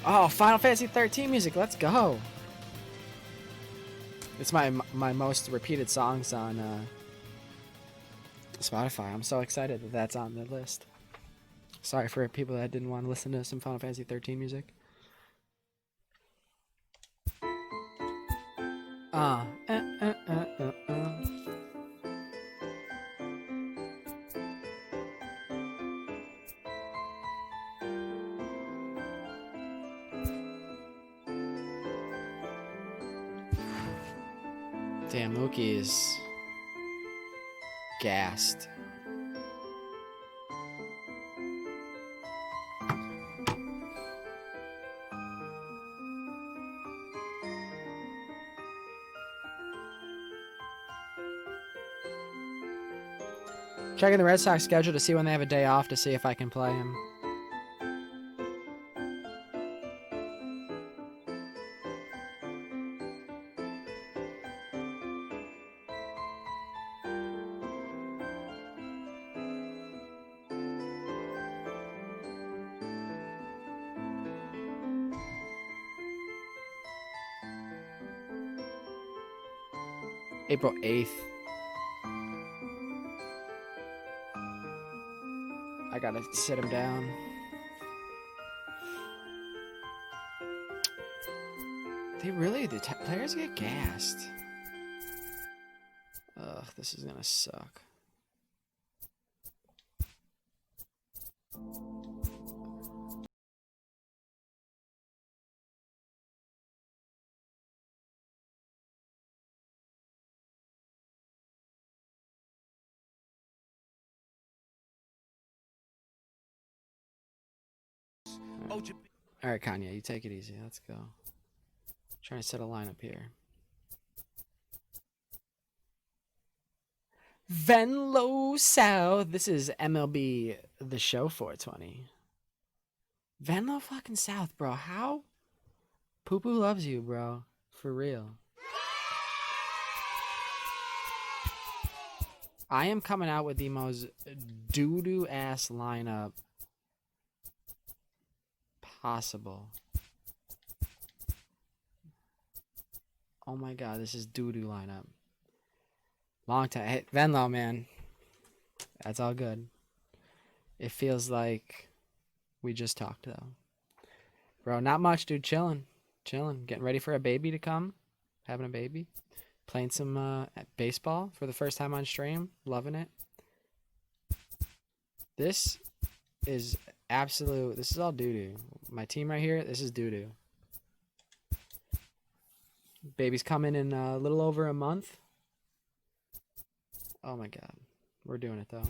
Oh, Final Fantasy 13 music. Let's go. It's my most repeated songs on Spotify. I'm so excited that that's on the list. Sorry for people that didn't want to listen to some Final Fantasy 13 music. Damn, Mookie is gassed. Checking the Red Sox schedule to see when they have a day off to see if I can play him. April 8th. I gotta sit him down. The players get gassed. Ugh, this is gonna suck. Alright, Kanye, you take it easy. Let's go. Trying to set a lineup here. Venlo South. This is MLB The Show 420. Venlo fucking South, bro. How? Poo-poo loves you, bro. For real. I am coming out with the most doo-doo ass lineup possible. Oh my god, this is doo-doo lineup. Long time. Hey, Venlo, man. That's all good. It feels like we just talked, though. Bro, not much, dude. Chilling. Chilling. Getting ready for a baby to come. Having a baby. Playing some baseball for the first time on stream. Loving it. This is absolute. This is all doo-doo. My team right here, this is doo-doo. Baby's coming in a little over a month. Oh my god. We're doing it, though.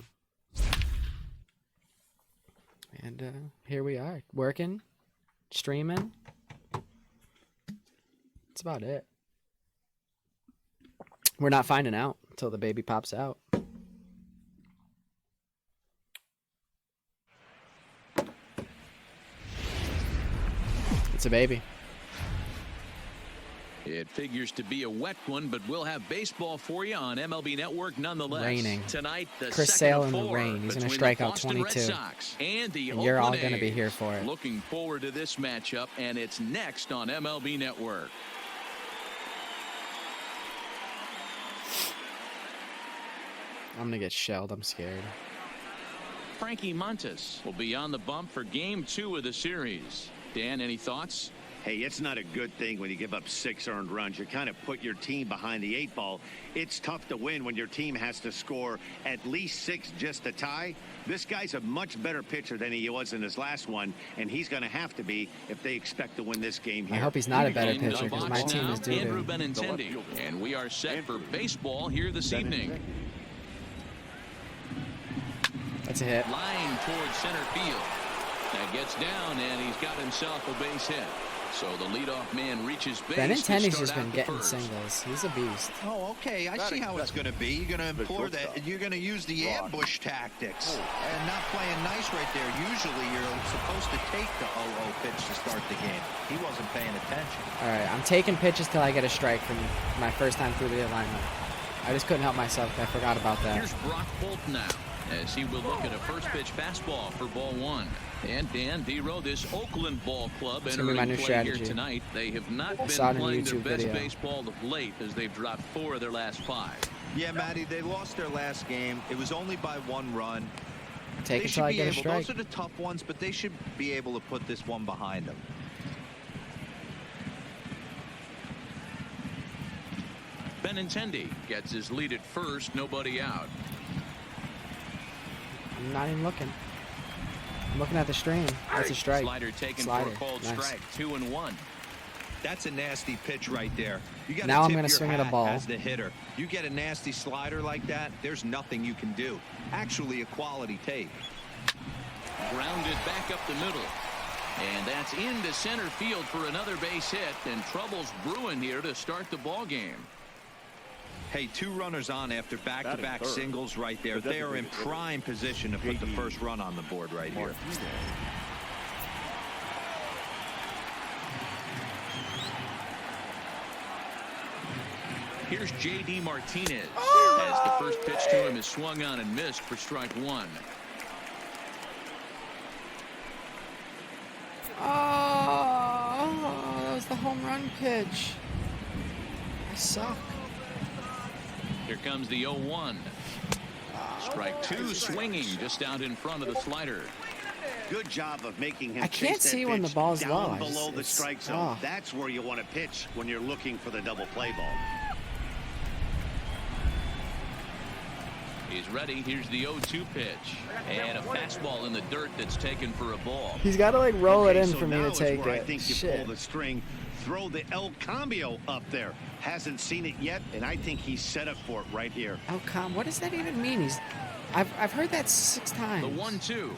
And here we are. Working. Streaming. That's about it. We're not finding out until the baby pops out. It's a baby. It figures to be a wet one, but we'll have baseball for you on MLB Network nonetheless. Raining. Tonight, the Chris Sale in the rain. He's going to strike out 22. And you're all going to be here for it. Looking forward to this matchup, and it's next on MLB Network. I'm going to get shelled. I'm scared. Frankie Montas will be on the bump for Game 2 of the series. Dan, any thoughts? Hey, it's not a good thing when you give up 6 earned runs. You kind of put your team behind the 8 ball. It's tough to win when your team has to score at least 6 just to tie. This guy's a much better pitcher than he was in his last one, and he's going to have to be if they expect to win this game here. I hope he's not a better pitcher because my team is doo-doo. Andrew Benintendi, and we are set for baseball here this evening. That's a hit. Line towards center field. That gets down, and he's got himself a base hit. So the leadoff man reaches base. Benintendi's just been getting singles. He's a beast. Oh, okay. I see how it's going to be. You're going to employ that. You're going to use the ambush tactics and not playing nice right there. Usually, you're supposed to take the 0-0 pitch to start the game. He wasn't paying attention. All right, I'm taking pitches till I get a strike from my first time through the alignment. I just couldn't help myself. I forgot about that. Here's Brock Holt now. as he will look at a first pitch fastball for ball one. And Dan Dero, this Oakland ball club entering my new play strategy. here tonight. They have not been Saw it in a playing their YouTube best video. baseball of late as they've dropped 4 of their last 5. Yeah, Matty, they lost their last game. It was only by 1 run. Take They it should till I be get a able, strike. those are the tough ones, but they should be able to put this one behind them. Benintendi gets his lead at first, nobody out. I'm not even looking. I'm looking at the stream. That's a strike. Slider taken Slider. for a called Nice. strike. 2-1. That's a nasty pitch right there. You got Now I'm going gonna to swing at a ball. as the hitter. You get a nasty slider like that, there's nothing you can do. Actually, a quality take. Grounded back up the middle. And that's into center field for another base hit. And trouble's brewing here to start the ball game. Hey, 2 runners on after back-to-back singles right there. They are in prime position to put the first run on the board right here. Here's J.D. Martinez as the first pitch to him is swung on and missed for strike 1. Oh, that was the home run pitch. I suck. Here comes the 0-1. Strike 2 swinging just out in front of the slider. Good job of making him I can't chase that see when the pitch ball's down low. below the It's- strike zone. oh. That's where you want to pitch when you're looking for the double play ball. He's ready. Here's the 0-2 pitch. And a fastball in the dirt that's taken for a ball. He's got to like roll it in so for me now to is take where it. I think you Shit. pull the string, throw the El Cambio up there. Hasn't seen it yet, and I think he's set up for it right here. Oh, come. What does that even mean? I've heard that 6 times. The 1-2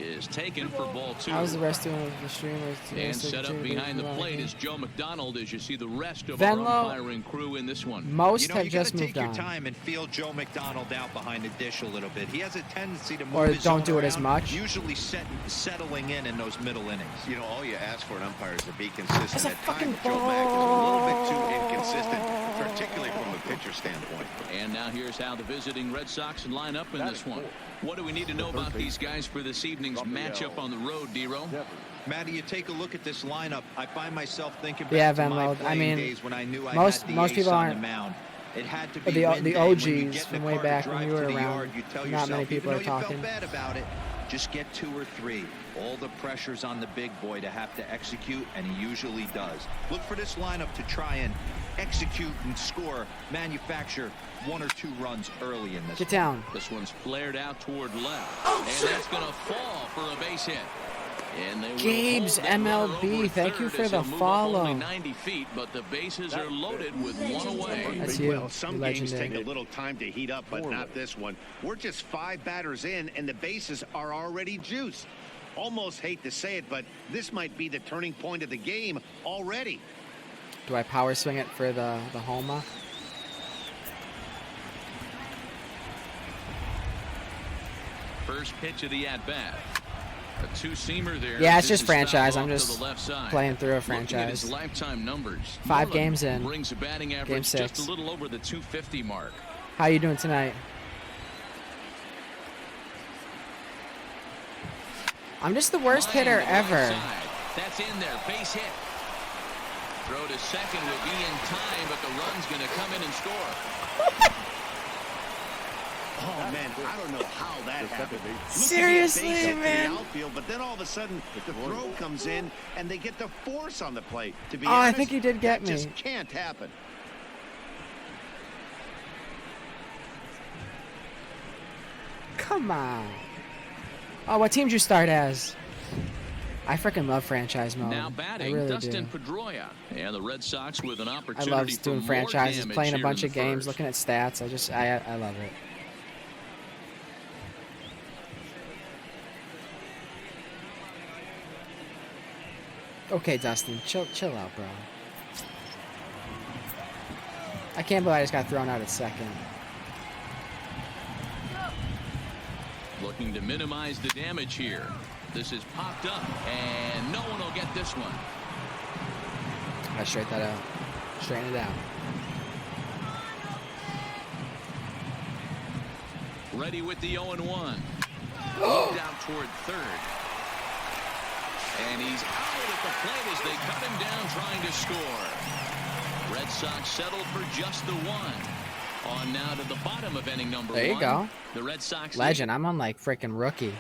is taken for ball 2. How's the rest doing the streamers? And set up behind the plate is Joe McDonald as you see the rest of Venlo, our umpiring crew in this one. Most You know, have you got just to take moved your on. time and feel Joe McDonald out behind the dish a little bit. He has a tendency to move Or his don't zone do it as around, much. Usually settling in those middle innings. You know, all you ask for an umpire is to be consistent. That's a At times, fucking Joe Mack is a little bit ball. too inconsistent, particularly from a pitcher standpoint. And now here's how the visiting Red Sox line up in this one. What do we need to know about these guys for this evening's matchup on the road, Dero? Matty, you take a look at this lineup. I find myself thinking back Yeah, to my Venlo. I playing mean, days when I knew I most had the most ace people on the aren't. mound. It had to be The win day. OGs When you get in from the way car to back when drive you were to the around, yard, you tell not yourself, many people even are though you talking. felt bad about it, just get 2 or 3. All the pressure's on the big boy to have to execute, and he usually does. Look for this lineup to try and execute and score, manufacture 1 or 2 runs early in this. Get down. This one's flared out toward left. And that's going to fall for a base hit. And they will Gabe's hold that runner MLB, over thank you third for as the he'll move up follow. Only 90 feet, but the bases are loaded with 1 away. That's you. Well, some You games legendary. take a little time to heat up, but not this one. We're just 5 batters in, and the bases are already juiced. Almost hate to say it, but this might be the turning point of the game already. Do I power swing it for the homer? First pitch of the at-bat. A 2-seamer there. Yeah, it's This just is franchise. fouled I'm off just to the left side. playing through a Looking at franchise. his lifetime numbers. 5 Moreland games in. brings a batting Game average 6. just a little over the 250 mark. How you doing tonight? I'm just the worst Line hitter to the right ever. side. That's in there. Base hit. Throw to second will be in time, but the run's going to come in and score. Oh, man, I don't know how that happened. Look at the Seriously, base hit to man. the outfield, but then all of a sudden, the throw comes in, and they get the force on the plate. To be Oh, I honest, think he did get that me. just can't happen. Come on. Oh, what team did you start as? I freaking love franchise mode. Now I batting, really Dustin do. Pedroia. And the Red Sox with an I opportunity love for doing more franchises, damage playing a here bunch in of the games, first. looking at stats. I love it. Okay, Dustin, chill out, bro. I can't believe I just got thrown out at second. Looking to minimize the damage here. This is popped up, and no one will get this one. I straighten that out. Straighten it out. ready with the 0-1. Moved out toward third. And he's out at the plate as they cut him down trying to score. Red Sox settled for just the one. On now to the bottom of inning number 1. There you go. The Red Sox Legend. I'm on like freaking rookie.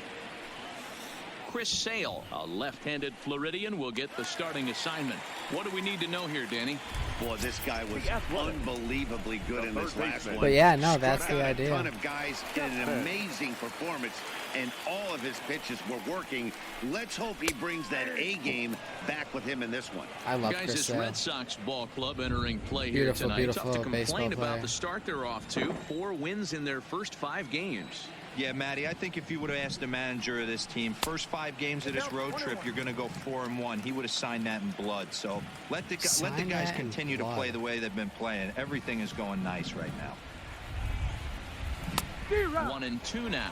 Chris Sale, a left-handed Floridian, will get the starting assignment. What do we need to know here, Danny? Boy, this guy was unbelievably good in this last one. But yeah, no, that's the Struck out idea. A ton of guys in an amazing performance, and all of his pitches were working. Let's hope he brings that A game back with him in this one. I love Guys, Chris this Sale. Red Sox ball club entering play Beautiful, here tonight. beautiful Tough to baseball complain about player. the start they're off to. 4 wins in their first 5 games. Yeah, Matty, I think if you would have asked the manager of this team, first 5 games of this road trip, you're going to go 4-1. He would have signed that in blood. So let the guys continue to play the way they've been playing. Everything is going nice right now. 1-2 now.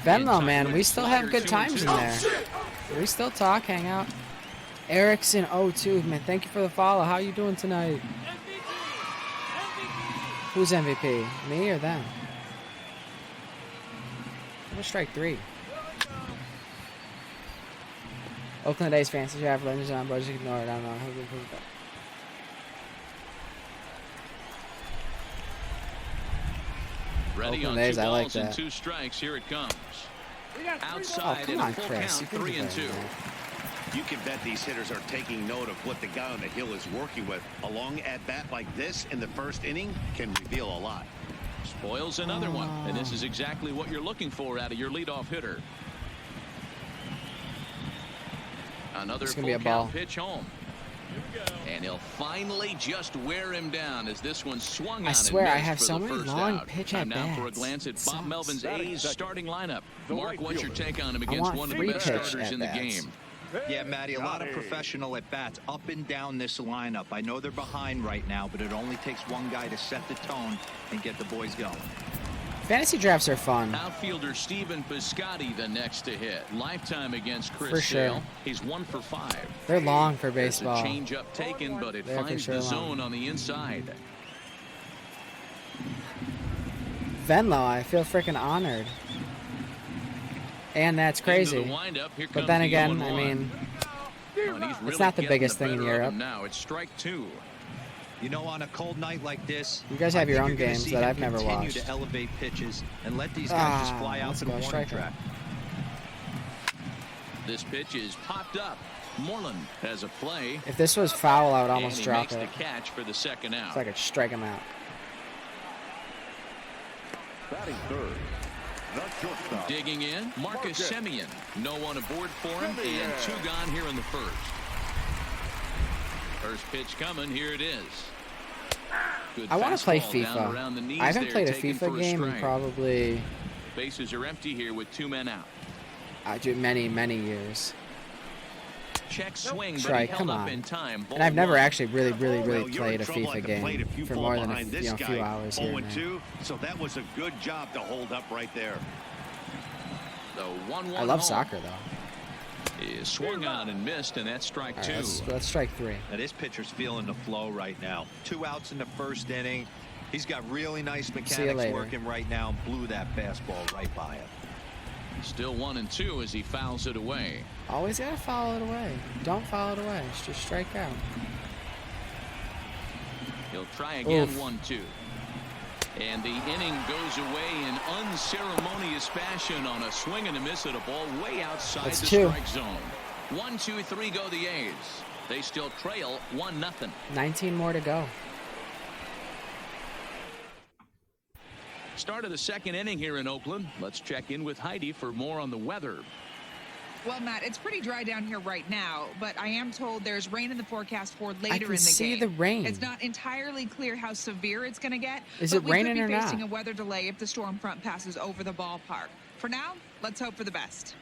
Venlo, man, we still have good times in there. We still talk, hang out. Erickson 02, man, thank you for the follow. How you doing tonight? Who's MVP? Me or them? I'm gonna strike 3. Oakland A's fantasy draft legends on, but just ignore it. I don't know. Ready Oakland on A's, 2 I like balls and that. 2 strikes. Here it comes. Oh, Outside come in on, a full Chris. You count, can do 3-2. better, man. You can bet these hitters are taking note of what the guy on the hill is working with. A long at-bat like this in the first inning can reveal a lot. Spoils another one, and this is exactly what you're looking for out of your leadoff hitter. Another It's full gonna be a count ball. pitch home. And he'll finally just wear him down as this one swung I out swear, and I missed have for so the many first long out. pitch Time now at-bats. for a glance at It Bob sucks. Melvin's A's starting lineup. Mark, what's your take on him I against want one of the free best pitch starters in the at-bats. game? Yeah, Matty, a lot of professional at-bats up and down this lineup. I know they're behind right now, but it only takes one guy to set the tone and get the boys going. Fantasy drafts are fun. Outfielder Steven Piscotty the next to hit. Lifetime against Chris For sure. Sale. He's 1 for 5. They're long for There's a baseball. change-up taken, but it They're for finds sure the long. zone on the inside. Venlo, I feel freaking honored. And that's crazy. Into the windup. Here But comes then the again, 0-1. I mean, Oh, and he's really not the getting biggest thing in better of Europe. him now. It's strike 2. You know, on a cold night like this, You guys have I your think own you're gonna games see that him I've never continue watched. to elevate pitches and let these guys just fly out let's to the go, warning strikeout. track. This pitch is popped up. Moreland has a play. if this was foul, I would And almost he drop makes it. the catch for the second out. So I could strike him out. Batting third, the shortstop. Digging in, Marcus Semien. No one aboard for him, and 2 gone here in the first. First pitch coming. Here it is. Good I want to play fastball down FIFA. around the knees I haven't there, played a taken FIFA for game in strike. probably Bases are empty here with 2 men out. many, many years. Check swing, but Strike, he held come up on. in time. And I've never Ball 1. actually really Well, you're played in a trouble FIFA at the plate if game you for fall more than behind this few guy. hours here and there. 0-2, so that was a good job to hold up right there. The 1-1 I love home soccer though. is swung on and missed, and that's strike All 2. right, let's strike 3. Now, this pitcher's feeling the flow right now. 2 outs in the first inning. He's got really nice See you mechanics later. working right now and blew that fastball right by him. Still 1-2 as he fouls it away. Always gotta foul it away. Don't foul it away. Just strike out. He'll try again. Oof. 1-2. And the inning goes away in unceremonious fashion on a swing and a miss at a ball way outside That's the 2. strike zone. 1, 2, 3 go the A's. They still trail 1-0. 19 more to go. Start of the second inning here in Oakland. Let's check in with Heidi for more on the weather. Well, Matt, it's pretty dry down here right now, but I am told there's rain in the forecast for later I in can the see game. the rain. It's not entirely clear how severe it's going to get. Is but it raining we or could be not? facing a weather delay if the storm front passes over the ballpark. For now, let's hope for the best.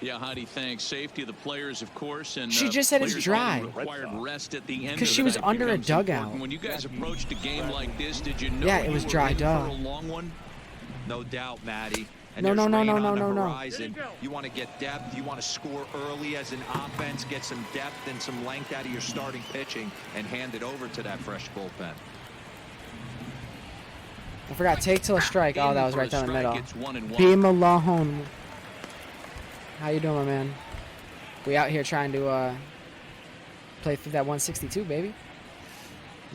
Yeah, Heidi, thanks. Safety of the players, of course, and She just said it's players dry. getting required rest at the end. 'Cause of she the was night under a becomes dugout. important. When you guys approached a game like this, did you know Yeah, it you was were dry, in duh. for a long one? No doubt, Matty. And No, there's no, rain no, on no, the no, no. horizon. You want to get depth. You want to score early as an offense, get some depth and some length out of your starting pitching, and hand it over to that fresh bullpen. I forgot. Take till a strike. Oh, that was right down the middle. It's 1-1. B. Malone. How you doing, my man? We out here trying to play through that 162, baby.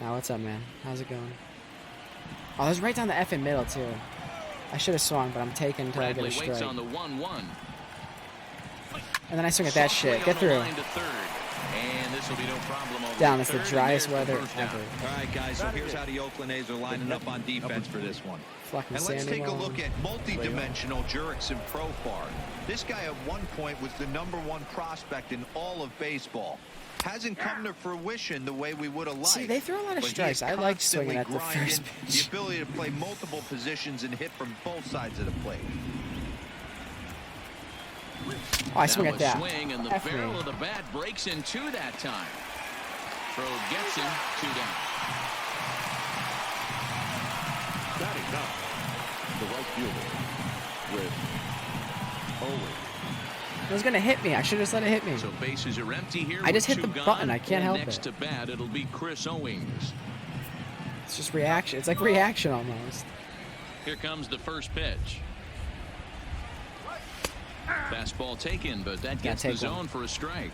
Now, what's up, man? How's it going? Oh, that was right down the effing middle, too. I should have swung, but I'm taking until I get a strike. On the 1-1. And then I swing at that shit. Get through. And this will be no problem over Down. It's the third, and driest there's the weather first down. ever. All right, guys, so here's how the Oakland A's are lining up on defense for this one. Fucking And let's Sandy take a Malone. look at multi-dimensional Jurickson Profar. This guy at one point was the #1 prospect in all of baseball. Hasn't come to fruition the way we would have liked. See, they throw a lot of but he strikes. is I like swinging at the constantly first grinding pitch. The ability to play multiple positions and hit from both sides of the plate. Oh, I swing Now at a that. swing, and the F barrel me. of the bat breaks in two that time. Throw gets him, 2 down. Batting now, the right fielder with Owen. It was going to hit me. I should have just let it hit me. So bases are empty here. I just with hit the 2 button. gone, I can't and help next it. to bat, it'll be Chris Owings. It's just reaction. It's like reaction almost. Here comes the first pitch. Fastball taken, but that gets the zone for a strike.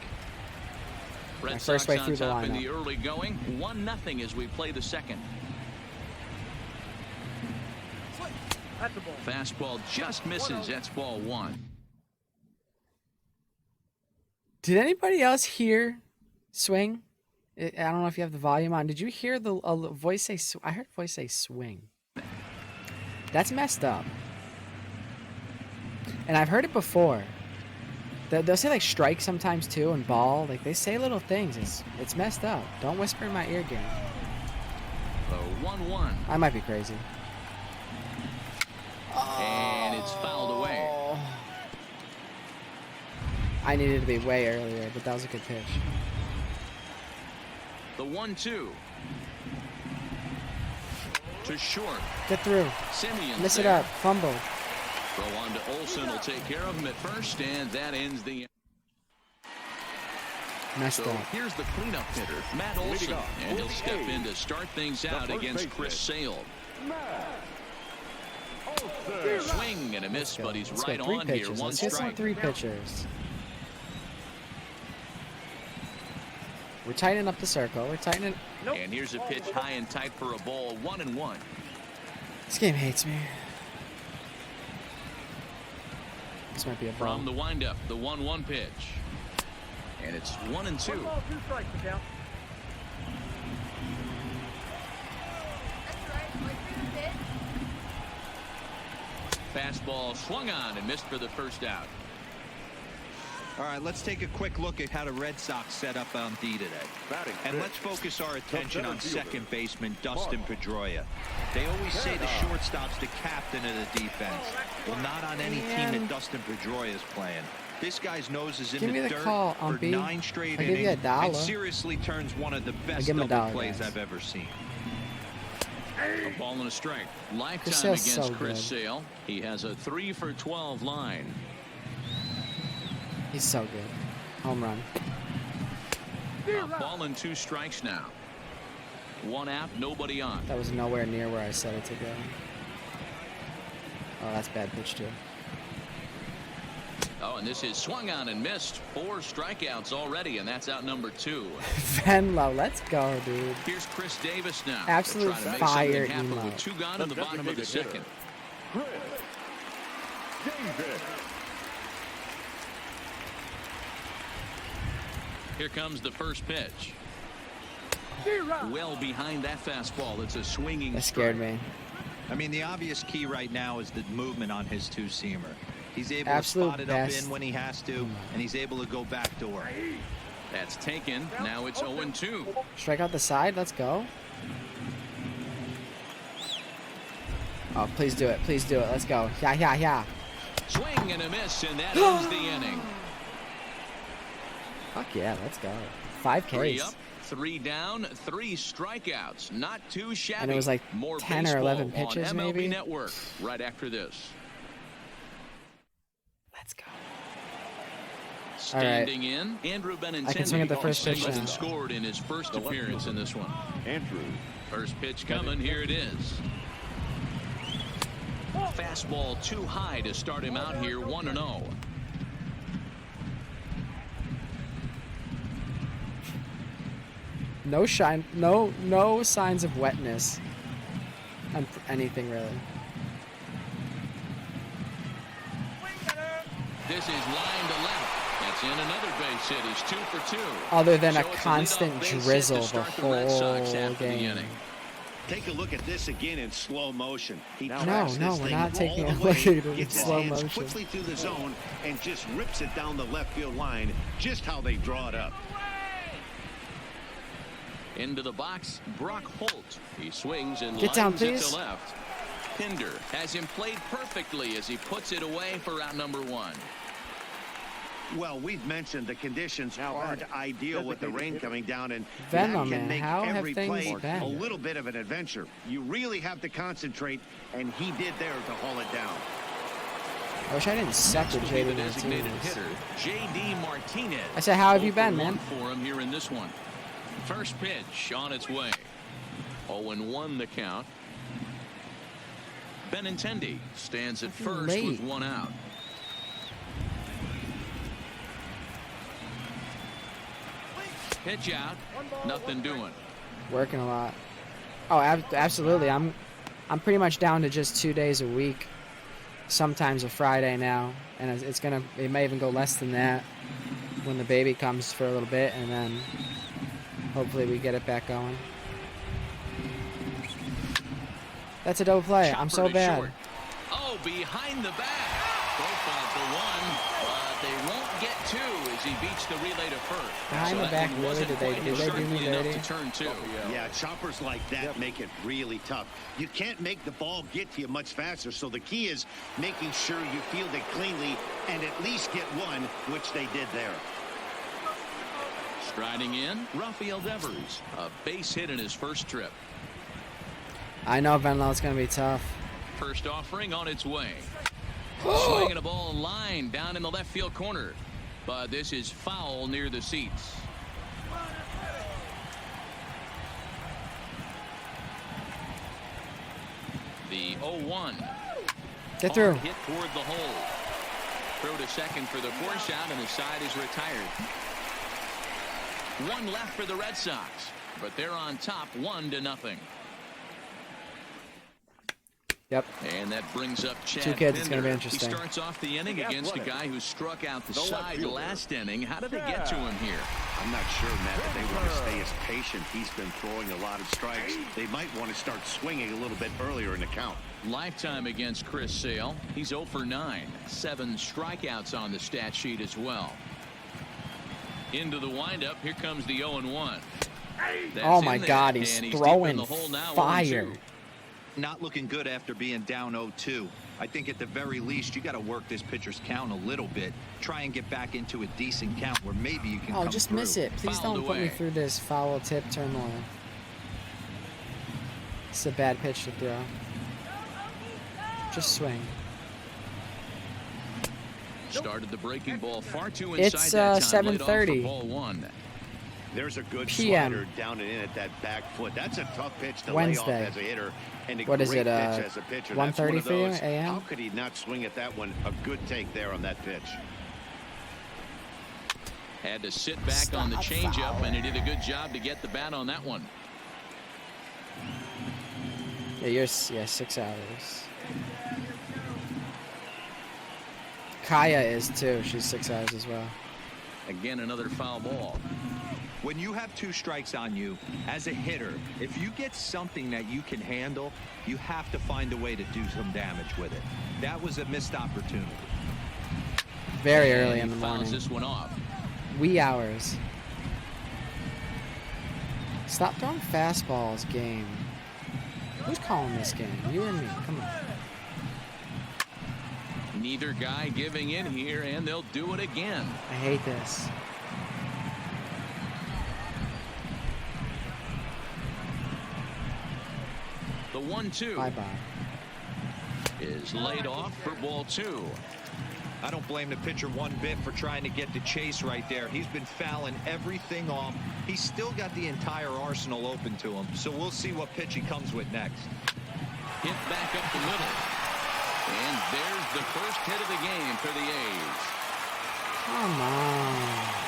Red My Sox first way on through the top in lineup. the early going. 1-0 as we play the second. Fastball just misses. That's ball 1. Did anybody else hear swing? I don't know if you have the volume on. Did you hear the voice say? I heard voice say swing. That's messed up. And I've heard it before. They'll say like strike sometimes too, and ball. Like they say little things. It's messed up. Don't whisper in my ear, gang. 1-1. I might be crazy. And it's fouled away. I needed to be way earlier, but that was a good pitch. The 1-2. To short. Get through. Simeon's Miss it there. up. Fumble. Throw on to Olsen will take care of him at first, and that ends the. Messed So up. here's the cleanup hitter, Matt Olsen, and he'll step in to start things out against Chris Sale. Swing and a miss, but he's right Let's go. 3 on pitches. here. 1 Let's get some strike. 3 pitchers. We're tightening up the circle. We're tightening. And here's a pitch high and tight for a ball. 1-1. This game hates me. This might be a ball. From the windup, the 1-1 pitch. And it's 1-2. Fastball swung on and missed for the first out. All right, let's take a quick look at how the Red Sox set up on D today. And let's focus our attention on second baseman Dustin Pedroia. They always say the shortstop's the captain of the defense. Well, not on any team that Dustin Pedroia is playing. This guy's nose is in Give me the the dirt call, for Umpy. 9 straight I'll give you innings $1. and seriously turns one of the best give him double $1, plays guys. I've ever seen. A ball and a strike. Lifetime Sale's against so Chris good. Sale. He has a 3 for 12 line. He's so good. Home run. A ball and 2 strikes now. 1 out, nobody on. That was nowhere near where I said it to go. Oh, that's bad pitch too. Oh, and this is swung on and missed. 4 strikeouts already, and that's out number 2. Venlo, let's go, dude. Here's Chris Davis now. Absolute Trying to make fire something happen emo. with 2 gone in the bottom of the second. Chris Davis. Here comes the first pitch. Well behind that fastball. It's a swinging That scared strike. me. I mean, the obvious key right now is the movement on his 2-seamer. He's able Absolute to spot it best. up in when he has to, and he's able to go back to work. That's taken. Now it's 0-2. Strike out the side. Let's go. Oh, please do it. Please do it. Let's go. Yeah, yeah, yeah. Swing and a miss, and that ends the inning. Fuck yeah, let's go. 5 3 Ks. up, 3 down, 3 strikeouts. Not too shabby. And it was like more 10 or 11 baseball pitches, on MLB maybe? Network right after this. Let's go. Standing in, Andrew Benintendi. I can swing at the first pitch now. Scored in his first appearance in this one. Andrew. First pitch coming. Here it is. Fastball too high to start him out here. 1-0. No signs of wetness on anything really. This is line to left. That's in another base hit. He's 2 for 2. Other than So a it's constant leadoff base hit to drizzle the start the Red Sox whole after the game. inning. Take a look at this again in slow motion. He No, tracks no, this we're thing not taking all a the look way, at it in gets his slow hands motion. quickly through the zone, and just rips it down the left field line, just how they draw it up. Into the box, Brock Holt. He swings and Get down, lines it please. to left. Pinder has him played perfectly as he puts it away for out number 1. Well, we've mentioned the conditions aren't ideal with the rain coming down, and Venmo, that man, can make how have every things play been? a little bit of an adventure. You really have to concentrate, and he did there to haul it down. I wish I didn't suck with Next will be the JD designated Martinez. hitter, J.D. Martinez. I said, how have you 0 for been, 1 man? for him here in this one. First pitch on its way. 0-1 the count. Benintendi stands at first late. with 1 out. Pitch out. Nothing doing. Working a lot. Oh, absolutely. I'm pretty much down to just 2 days a week. Sometimes a Friday now, and it may even go less than that when the baby comes for a little bit, and then hopefully we get it back going. That's a double play. I'm so Chopper to bad. short. Oh, behind the back. Profile for 1, but they won't get 2 as he beats the relay to first. Behind the that back, one really? wasn't Did they quite do me certainly enough dirty? to turn 2. Yeah, choppers like that make it really tough. You can't make the ball get to you much faster, so the key is making sure you field it cleanly and at least get 1, which they did there. Striding in, Rafael Devers. A base hit in his first trip. I know Venlo, it's going to be tough. First offering on its way. Swinging a ball line down in the left field corner. But this is foul near the seats. The 0-1. Get through. Hard hit toward the hole. Throw to second for the force out, and the side is retired. 1 left for the Red Sox, but they're on top 1-0. Yep. And that brings up Chad 2 kids. It's going to be Pinder. interesting. He starts off the inning against a guy who struck out the side last inning. How did they get to him here? I'm not sure, Matt, but they want to stay as patient. He's been throwing a lot of strikes. They might want to start swinging a little bit earlier in the count. Lifetime against Chris Sale. He's 0 for 9. 7 strikeouts on the stat sheet as well. Into the windup. Here comes the 0-1. Oh my God, he's throwing fire. Not looking good after being down 0-2. I think at the very least you got to work this pitcher's count a little bit. Try and get back into a decent count where maybe you can come just through. miss it. Please Fouled don't put me away. through this foul tip turmoil. It's a bad pitch to throw. Just swing. Started the breaking ball far too It's, inside that time. Laid off for 7:30. ball 1. There's a good PM. slider down and in at that back foot. That's a tough pitch to Wednesday. lay off as a hitter. And a What is great it, pitch as a pitcher. That's 1:30 one of for you, those. AM? How could he not swing at that one? A good take there on that pitch. Had to sit back on the changeup, and he did a good job to get the bat on that one. Yeah, you're 6 hours. Kaya is too. She's 6 hours as well. Again, another foul ball. When you have 2 strikes on you, as a hitter, if you get something that you can handle, you have to find a way to do some damage with it. That was a missed opportunity. Very And early he in the fouls morning. this one off. Wee hours. Stop throwing fastballs, game. Who's calling this game? You or me? Come on. Neither guy giving in here, and they'll do it again. I hate this. The 1-2 Bye-bye. is laid off for ball 2. I don't blame the pitcher one bit for trying to get the chase right there. He's been fouling everything off. He's still got the entire arsenal open to him. So we'll see what pitch he comes with next. Hit back up the middle. And there's the first hit of the game for the A's. Come on.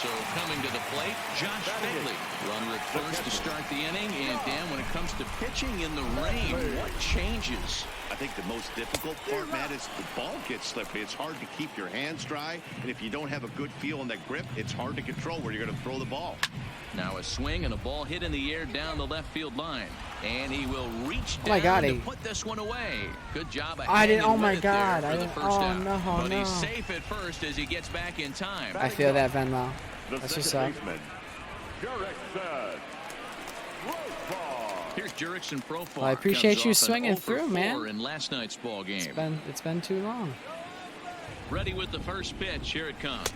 So coming to the plate, Josh Bailey. Runner at first to start the inning. And Dan, when it comes to pitching in the rain, what changes? I think the most difficult part, Matt, is the ball gets slippery. It's hard to keep your hands dry. And if you don't have a good feel on that grip, it's hard to control where you're going to throw the ball. Now a swing and a ball hit in the air down the left field line. And he will reach Oh my down God, to put this one away. Good job of I didn't. hanging Oh my with it God! there for I the didn't. first Oh out. no! But No! he's safe at first as he gets back in time. I feel that, Venlo. The That's second what's up. baseman, Jurickson Profar. Here's Jurickson Profar. Well, I appreciate Comes you off an swinging 0 for through, 4 man. in last night's ball game. It's been too long. Ready with the first pitch. Here it comes.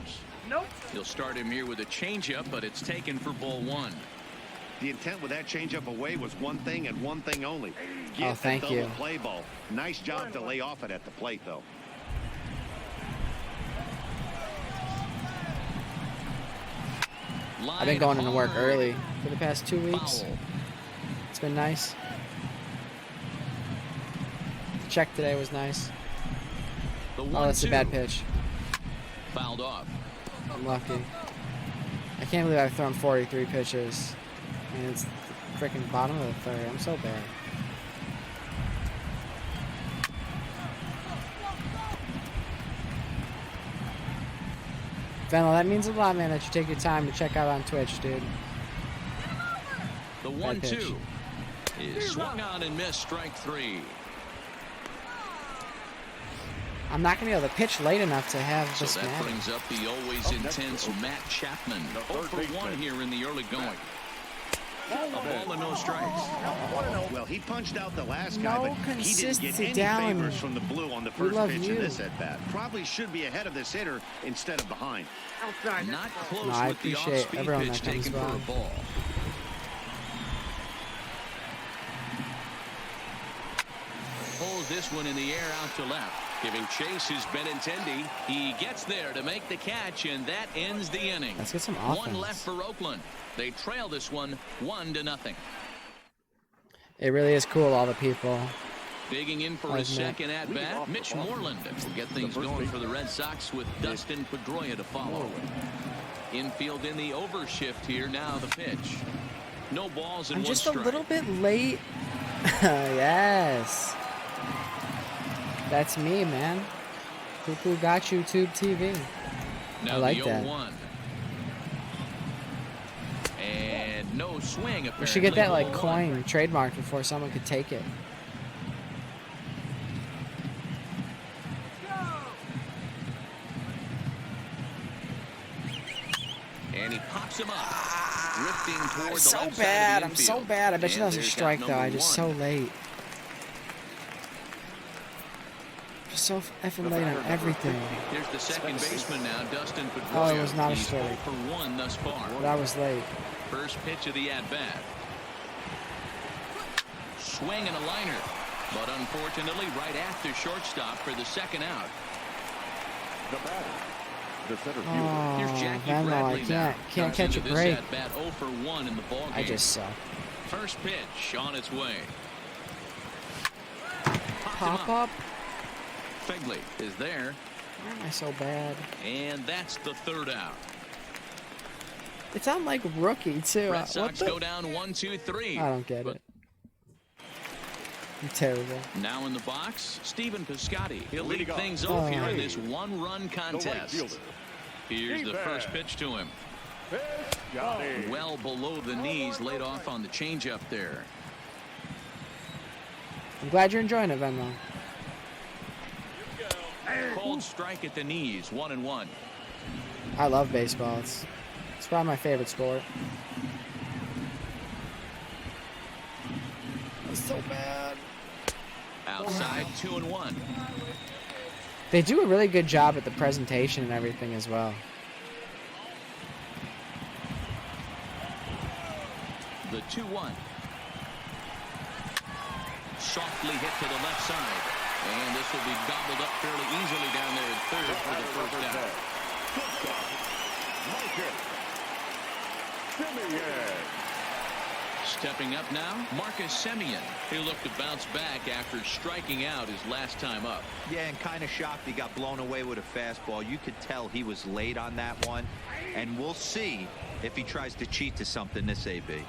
Nope. He'll start him here with a changeup, but it's taken for ball 1. The intent with that changeup away was one thing and one thing only. Get Oh, thank the double you. play ball. Nice job to lay off it at the plate, though. I've been going into work early for the past 2 weeks. Foul. It's been nice. The check today was nice. The Oh, that's a 1-2. bad pitch. Fouled off. I'm lucky. I can't believe I've thrown 43 pitches. And it's the freaking bottom of the third. I'm so bad. Venlo, that means a lot, man, that you take your time to check out on Twitch, dude. The Bad pitch. 1-2 is swung on and missed. Strike 3. I'm not going to be able to pitch late enough to have So this that matter. brings up the always intense Matt Chapman. 0 for 1 here in the early going. A ball and no strikes. Well, he punched out the last guy, No but he didn't get consistency, any Dallin. favors from the blue on the We first love pitch you. in this at-bat. Probably should be ahead of this hitter instead of behind. Not close No, I with the appreciate off-speed everyone pitch that comes taken for by. a ball. Pulls this one in the air out to left. Giving chase is Benintendi. He gets there to make the catch, and that ends the inning. Let's get some One offense. left for Oakland. They trail this one 1-0. It really is cool, all the people. Digging in for his second at bat, Mitch Moreland will get things going for the Red Sox with Dustin Pedroia to follow. Infield in the overshift here. Now the pitch. No balls and I'm one just strike. a little bit late. Yes. That's me, man. BooBooGotU Tube TV. Now I like the that. 0-1. And no swing apparently. We should get that like 0-1. coin trademarked before someone could take it. And he pops him up. Drifting toward the So left bad. side of I'm the so infield. bad. I bet you And that was a there's strike out though. number I just 1. so late. Just so effing late on everything. Here's the second baseman now, Dustin Pedroia. Oh, it was not a He's strike. 0 for 1 thus far. But I was late. First pitch of the at-bat. Swing and a liner. But unfortunately, right after shortstop for the second out. The batter, the center fielder. Oh, Here's Jackie Venlo, I Bradley now. can't Comes catch a into this break. at-bat 0 for 1 in the ball game. I just suck. First pitch on its way. Pop up? Fegley is there. Why am I so bad? And that's the third out. It's on like rookie too. Red What Sox the? go down 1-2-3. I don't get But it. I'm terrible. now in the box, Stephen Piscotty. He'll lead Leading off. things off here in Oh. this one-run The right contest. fielder, Here's the first pitch to him. Piscotty. Well below the knees, laid off on the changeup there. I'm glad you're enjoying it, Venlo. Cold strike at the knees, 1-1. I love baseball. It's probably my favorite sport. It's so bad. Outside, 2-1. They do a really good job at the presentation and everything as well. The 2-1. Softly hit to the left side. And this will be gobbled up fairly easily down there at third for the first down. Stepping up now, Marcus Semien. He'll look to bounce back after striking out his last time up. Yeah, and kind of shocked he got blown away with a fastball. You could tell he was late on that one. And we'll see if he tries to cheat to something this AB.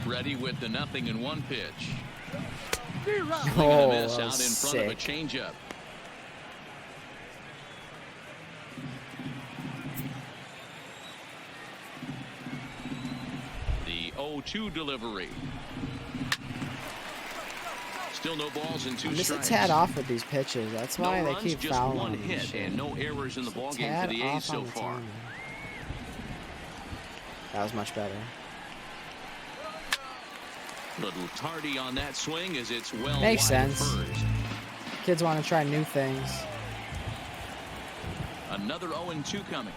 Ready with the 0-1 pitch. Oh, Miss that out was in front of a sick. changeup. The 0-2 delivery. Still no balls and two I'm just a strikes. tad off with these pitches. That's why No they runs, keep just fouling one me and hit shit. and no errors in the Just a ballgame for tad the off A's so on the far. timing. That was much better. Little tardy on that swing as it's well Makes wide sense. first. Kids want to try new things. Another 0-2 coming.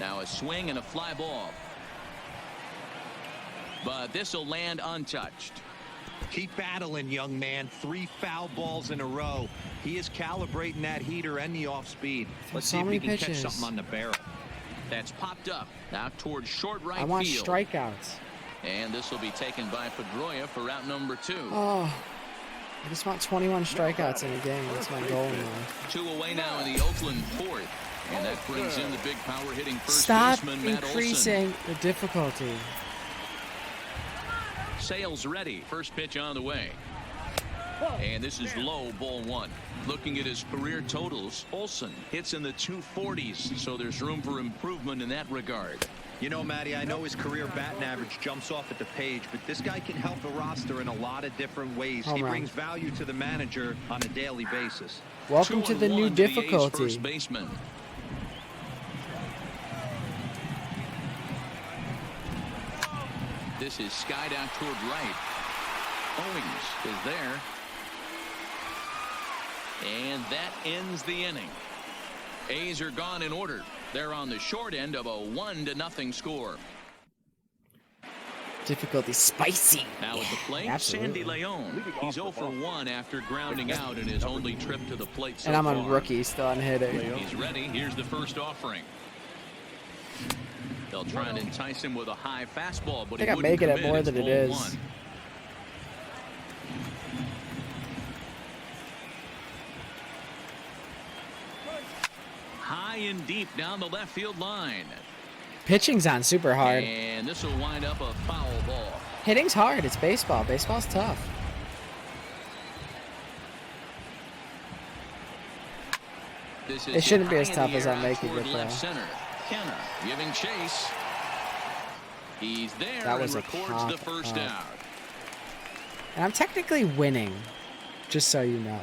Now a swing and a fly ball. But this will land untouched. Keep battling, young man. 3 foul balls in a row. He is calibrating that heater and the off speed. Let's see so if we many can catch pitches. something on the barrel. That's popped up. Now towards short right I want field. strikeouts. And this will be taken by Pedroia for route number 2. Oh, I just want 21 strikeouts in a game. That's my goal in life. 2 away now in the Oakland 4th. And that brings in the big power hitting first Stop baseman Matt Olson. increasing the difficulty. Sales ready. First pitch on the way. And this is low, ball 1. Looking at his career totals, Olson hits in the 240s, so there's room for improvement in that regard. You know, Matty, I know his career batting average jumps off at the page, but this guy can help the roster in a lot of different ways. Home He run. brings value to the manager on a daily basis. Welcome to the 2-1 new to the A's difficulty. first baseman. This is skied out toward right. Owings is there. And that ends the inning. A's are gone in order. They're on the short end of a 1-0 score. Difficulty spicy. Now at the plate, Absolutely. Sandy Leon. He's 0 for 1 after grounding out in his only trip to the plate so And I'm far. a rookie, still unhitting. He's ready. Here's the first offering. They'll try and entice him with a high fastball, but I think he I'm wouldn't making it commit. more It's than it ball is. 1. High and deep down the left field line. Pitching's on super hard. And this will wind up a foul ball. Hitting's hard. It's baseball. Baseball's tough. This is It shouldn't be high as in tough the as air I'm out making toward it, left though. center. Kenna giving chase. He's there That was and a records the pop first up. out. And I'm technically winning, just so you know,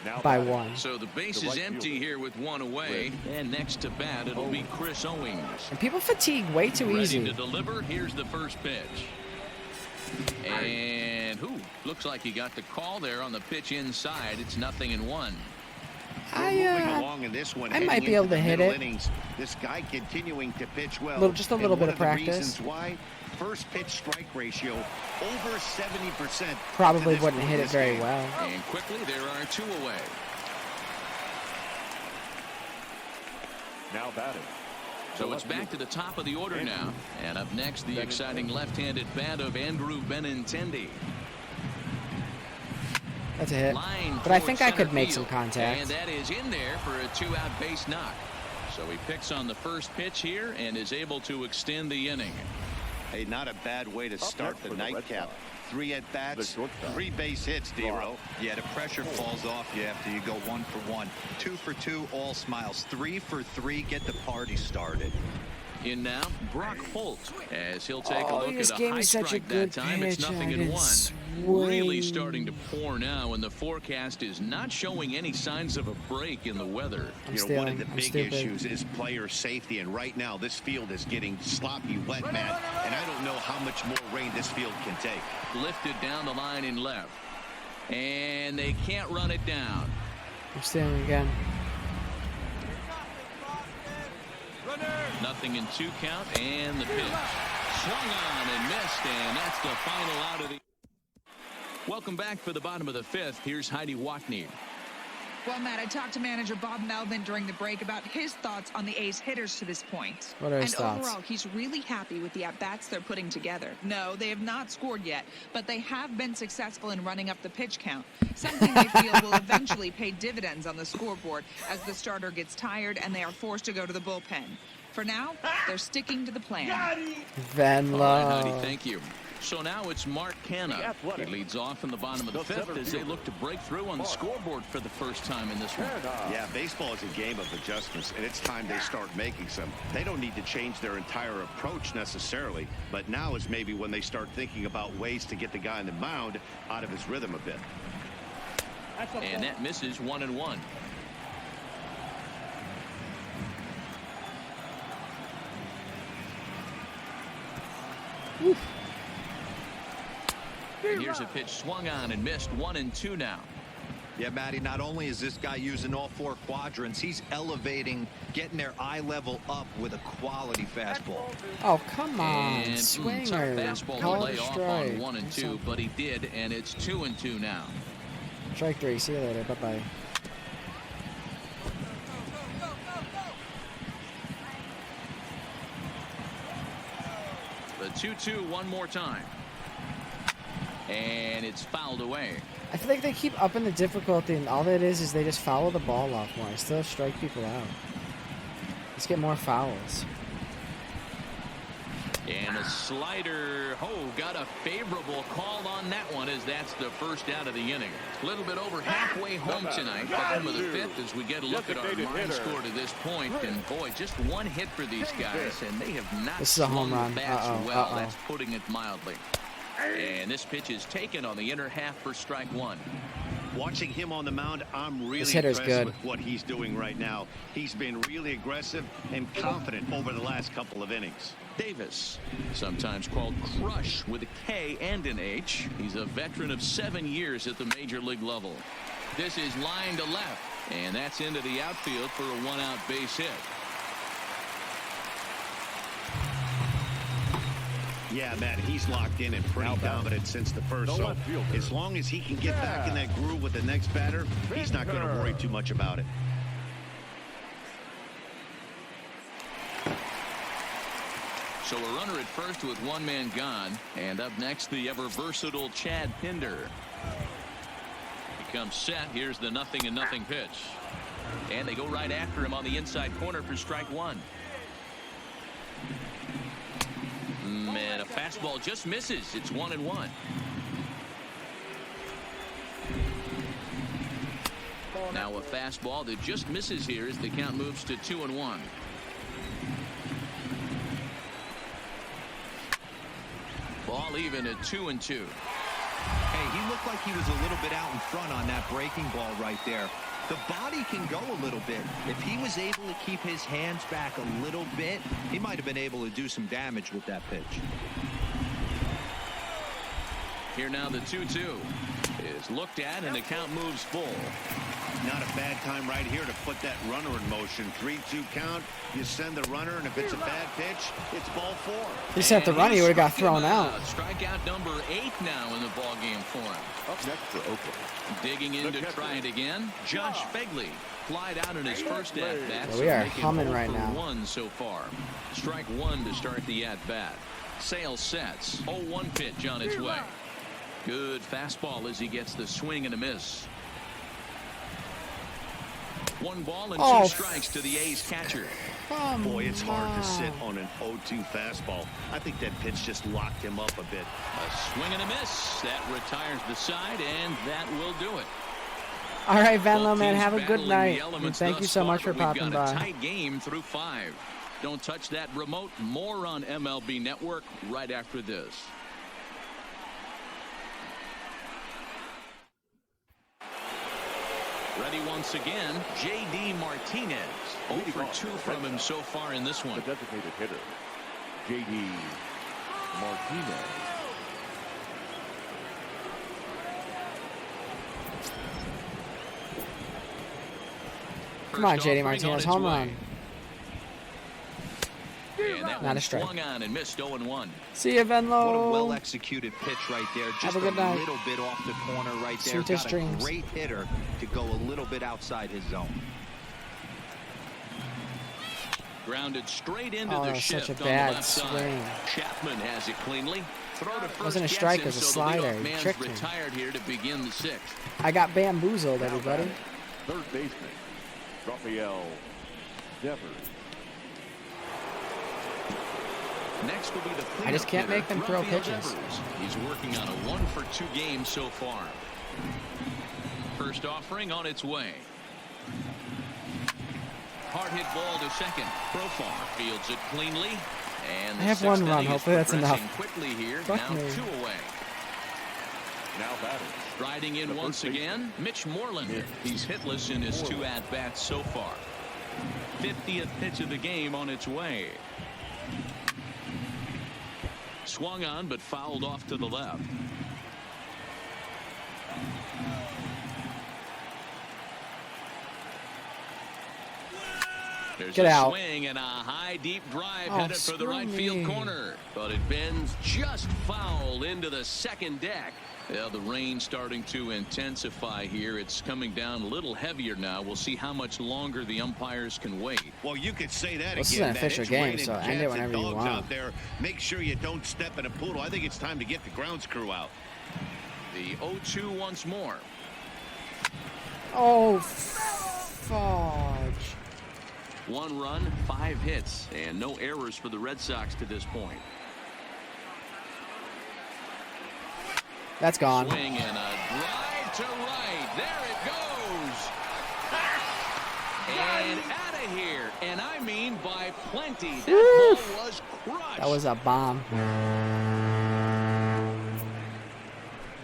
Now by batting. 1. So the base The is right empty fielder. here with 1 away. And next to bat, it'll be Chris Owings. And people fatigue way too Ready easy. to deliver. Here's the first pitch. And looks like he got the call there on the pitch inside. It's 0-1. Moving along in this one, I might heading be able into to the hit middle it. innings. This guy continuing to pitch well. Just a little And bit one of the practice. reasons why, first pitch strike ratio over 70%. Probably to this wouldn't point hit in it this very game. well. And quickly, there are 2 away. Now batting. So it's back to the top of the order now. And up next, the exciting left-handed bat of Andrew Benintendi. That's a hit. Line But I toward think I could center make field. some contact. And that is in there for a 2-out base knock. So he picks on the first pitch here and is able to extend the inning. Hey, not a bad way to start next the for the Red nightcap. Sox. 3 at-bats, The shortstop. 3 base hits, D-Row. Yeah, the pressure falls off you after you go 1 for 1. 2 for 2, all smiles. 3 for 3, get the party started. In now, Brock Holt, as he'll take a look this at a game high is such a strike good that time. It's pitch, and I 0-1. didn't Really swing. starting to pour now, and the forecast is not showing any signs of a break in the weather. I'm You know, stealing. one of the I'm big stupid. issues is player safety, and right now this field is getting sloppy wet, man. And I don't know how much more rain this field can take. Lifted down the line in left. And they can't run it down. I'm stealing again. 0-2 count, and the pitch. Swung on and missed, and that's the final out of the... Welcome back for the bottom of the fifth. Here's Heidi Wackney. Well, Matt, I talked to manager Bob Melvin during the break about his thoughts on the A's hitters to this point. What are his thoughts? Overall, he's really happy with the at-bats they're putting together. No, they have not scored yet, but they have been successful in running up the pitch count, something they feel will eventually pay dividends on the scoreboard as the starter gets tired and they are forced to go to the bullpen. For now, they're sticking to the plan. Venlo. All right, Heidi, thank you. So now it's Mark Canha. He leads off in the bottom of the fifth as they look to break through on the scoreboard for the first time in this one. Yeah, baseball is a game of adjustments, and it's time they start making some. They don't need to change their entire approach necessarily, but now is maybe when they start thinking about ways to get the guy on the mound out of his rhythm a bit. And that misses 1-1. Oof. And here's a pitch swung on and missed. 1-2 now. Yeah, Matty, not only is this guy using all four quadrants, he's elevating, getting their eye level up with a quality fastball. Oh, come on. And tough Swinger. fastball to Call lay it a off strike. on 1-2, but he did, and it's 2-2 now. Strike 3. See you later. Bye-bye. The 2-2 one more time. And it's fouled away. I feel like they keep upping the difficulty, and all that is they just foul the ball off more. I still strike people out. Let's get more fouls. And a slider. Oh, got a favorable call on that one as that's the first out of the inning. A little bit over halfway home tonight. Bottom of the fifth as we get a look at our line score to this point. And boy, just one hit for these guys, and they have not This is a home swung run. the bats well. That's putting it mildly. And this pitch is taken on the inner half for strike one. Watching him on the mound, I'm really hitter's impressed good. with what he's doing right now. He's been really aggressive and confident over the last couple of innings. Davis, sometimes called Crush with a K and an H. He's a veteran of 7 years at the major league level. This is line to left, and that's into the outfield for a one-out base hit. Yeah, Matt, he's locked in and pretty dominant since the first. So as long as he can get back in that groove with the next batter, he's not going to worry too much about it. So a runner at first with one man gone. And up next, the ever-versatile Chad Pinder. He comes set. Here's the 0-0 pitch. And they go right after him on the inside corner for strike one. And a fastball just misses. It's 1-1. Now a fastball that just misses here as the count moves to 2-1. Ball even at 2-2. Hey, he looked like he was a little bit out in front on that breaking ball right there. The body can go a little bit. If he was able to keep his hands back a little bit, he might have been able to do some damage with that pitch. Here now the 2-2 is looked at and the count moves full. Not a bad time right here to put that runner in motion. 3-2 count. You send the runner, and if it's a bad pitch, it's ball four. He sent the runner, he would have got thrown out. Strikeout number 8 now in the ball game for him. Up next for Oakland. Digging in to try it again. Josh Fegley flied out in his first at bat. Yeah, we are humming right now. 1 so far. Strike one to start the at bat. Sale sets. 0-1 pitch on its way. Good fastball as he gets the swing and a miss. 1 ball and 2 strikes to the A's catcher. Boy, it's hard to sit on an 0-2 fastball. I think that pitch just locked him up a bit. A swing and a miss. That retires the side, and that will do it. All right, Venlo, Both man, teams have a good battling night. the And elements thank you thus so far, much for but we've popping got a by. tight game through 5. Don't touch that remote. More on MLB Network right after this. Ready once again, J.D. Martinez. 0 for 2 from him so far in this one. The designated hitter, J.D. Martinez. Come on, First J.D. offering Martinez, its home way. run. And that Not a strike. Swung on and missed 0-1. See you, Venlo. What a well-executed pitch right there. Just Have a good night. little bit off the corner right there. Sweetest Got dreams. a great hitter to go a little bit outside his zone. Grounded straight into Oh, the such shift a on the bad left swing. side. Chapman has it cleanly. Throw to first Wasn't a gets strike, him, it was a so the slider. leadoff He man's tricked me. retired here to begin the sixth. I got bamboozled, Now everybody. batting, third baseman, Rafael Devers. Next will be the I just can't cleanup make them hitter, throw Rafael pitches. Devers. He's working on a 1-for-2 game so far. First offering on its way. Hard hit ball to second. Profar fields it cleanly. And I have one sixth run. inning is Hopefully that's progressing enough. Quickly here. Fuck Now me. 2 away. Now batting, Riding in the once first baseman. again, Mitch Moreland. Mitch He's hitless in his 2 Moreland. at-bats so far. 50th pitch of the game on its way. Swung on, but fouled off to the left. There's Get a out. swing and a high deep drive Oh, headed for the screw right me. field corner, but it bends just foul into the second deck. Yeah, the rain starting to intensify here. It's coming down a little heavier now. We'll see how much longer the umpires can wait. Well, you could say that This is again. an man. official It's game, raining so end it cats and whenever you dogs want. out there. Make sure you don't step in a poodle. I think it's time to get the grounds crew out. The 0-2 once more. Oh, fudge. 1 run, 5 hits, and no errors for the Red Sox to this point. That's gone. Swing and a drive to right. There it goes. And out of here. And I mean by plenty. That ball was crushed. That was a bomb.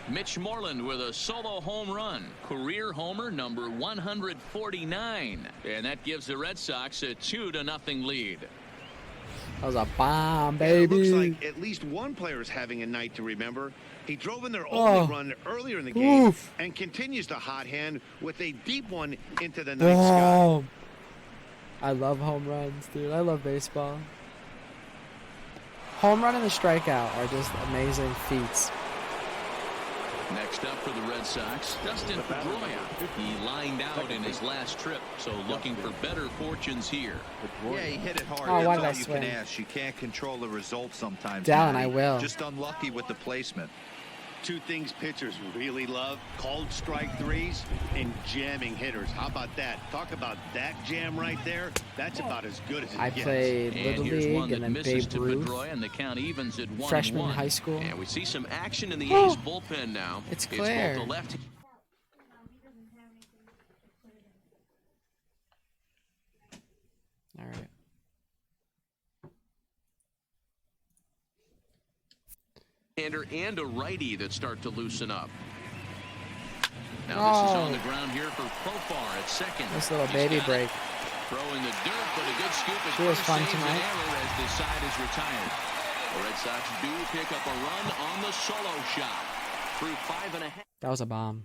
Mitch Moreland with a solo home run. Career homer number 149. And that gives the Red Sox a 2-0 lead. That was a bomb, Yeah, it looks baby. like at least one player is having a night to remember. He drove in their Oh. only run earlier in the game Oof. and continues to hot hand with a deep one into the night sky. Oh. I love home runs, dude. I love baseball. Home run and the strikeout are just amazing feats. Next up for the Red Sox, Dustin Pedroia. He lined out in his last trip, so looking for better fortunes here. Yeah, he hit it hard. Oh, why That's did I all you can swing? ask. You can't control the result sometimes. Dallin, Matty. I will. Just unlucky with the placement. 2 things pitchers really love: called strike threes and jamming hitters. How about that? Talk about that jam right there. That's about as good as it I gets. played And Little here's one League that and then misses Babe to Ruth. Pedroia, and the count evens at 1-1. Freshman in high school. And we see some action in the Oh. A's bullpen now. It's both clear. the left. All right. Hander and a righty that start to loosen up. Now this is on the ground here for Profar at second. This little He's baby got it. break. Throwing the dirt, but a good scoop at She was first, fun saves an tonight. error as the side is retired. The Red Sox do pick up a run on the solo shot through 5.5. That was a bomb.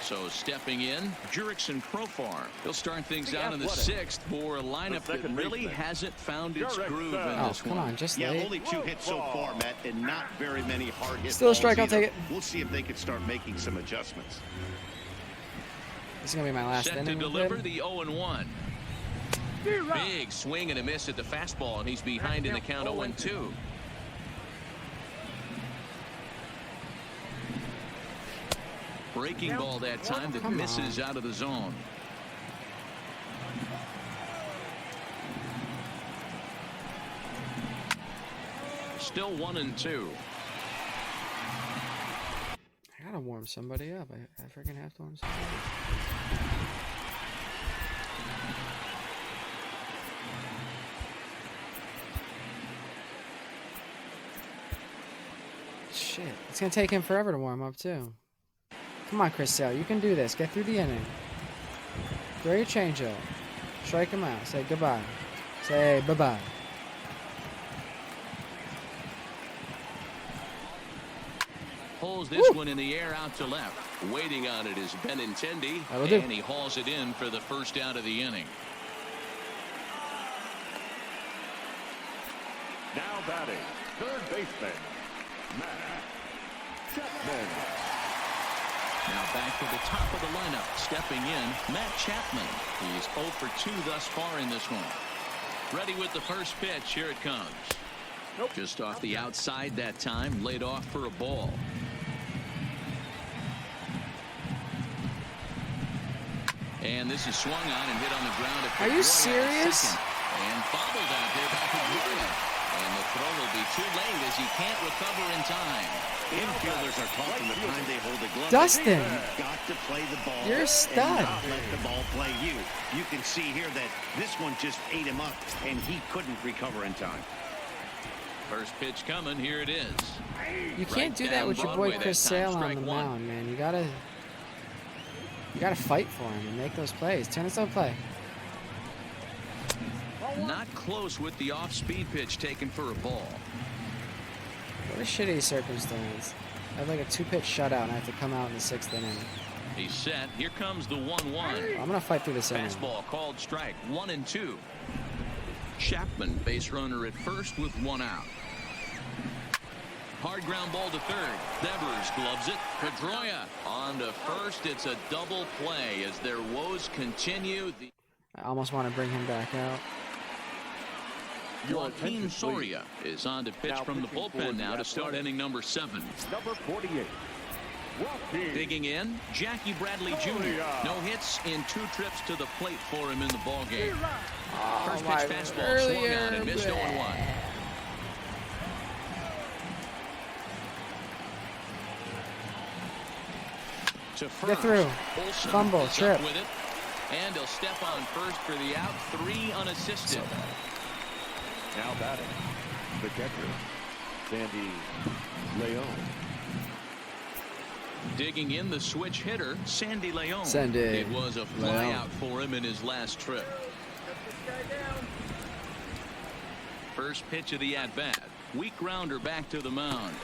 So stepping in, Jurickson Profar. He'll start things The out in the Athletic. 6th for a lineup that second really baseman. hasn't found its Jurickson. groove in Oh, this come one. on, just Yeah, late. only 2 hits so far, Matt, and not very many hard hits. Still a strike, I'll take it. We'll see if they can start making some adjustments. This is gonna be my last Set to inning with deliver him. the 0-1. Big swing and a miss at the fastball, and he's behind in the count 0-2. Breaking ball that time that Come misses out of the zone. Still 1-2. I gotta warm somebody up. I freaking have to warm somebody up. Shit, it's gonna take him forever to warm up too. Come on, Chris Sale, you can do this. Get through the inning. Throw your changeup. Strike him out. Say goodbye. Say bye-bye. Pulls this one in the air out to left. Waiting on it is Benintendi, That'll do. and he hauls it in for the first out of the inning. baseman, Matt Chapman. Now back to the top of the lineup. Stepping in, Matt Chapman. He's 0 for 2 thus far in this one. Ready with the first pitch. Here it comes. Just off the outside that time. Laid off for a ball. And this is swung on and hit on the ground. Are you serious? And bobbled out there by Pedroia. And the throw will be too late as he can't recover in time. Infielders are taught from the time they hold the glove. Dustin, You've got to play the ball. you're a stud. And not let the ball play you. You can see here that this one just ate him up, and he couldn't recover in time. First pitch coming. Here it is. You can't do that with your boy Chris Sale on the mound, man. You gotta fight for him and make those plays. Turn this up play. Not close with the off-speed pitch taken for a ball. What a shitty circumstance. I have like a 2-pitch shutout and I have to come out in the 6th inning. He's set. Here comes the 1-1. I'm gonna fight through this inning. Fastball called strike. 1-2. Chapman base runner at first with 1 out. Hard ground ball to third. Devers gloves it. Pedroia on to first. It's a double play as their woes continue. I almost want to bring him back out. Joaquin Soria is on to pitch from the bullpen now to start inning number 7. Number 48. Digging in, Jackie Bradley Jr. No hits in 2 trips to the plate for him in the ballgame. First pitch fastball swung on and missed 0-1. To first. Get through. Olsen Fumble, is trip. up with it, and he'll step on first for the out. 3 unassisted. Now batting, the catcher, Sandy Leon. Digging in, the switch hitter, Sandy Leon. Sandy It was a fly Leon. out for him in his last trip. First pitch of the at-bat. Weak grounder back to the mound.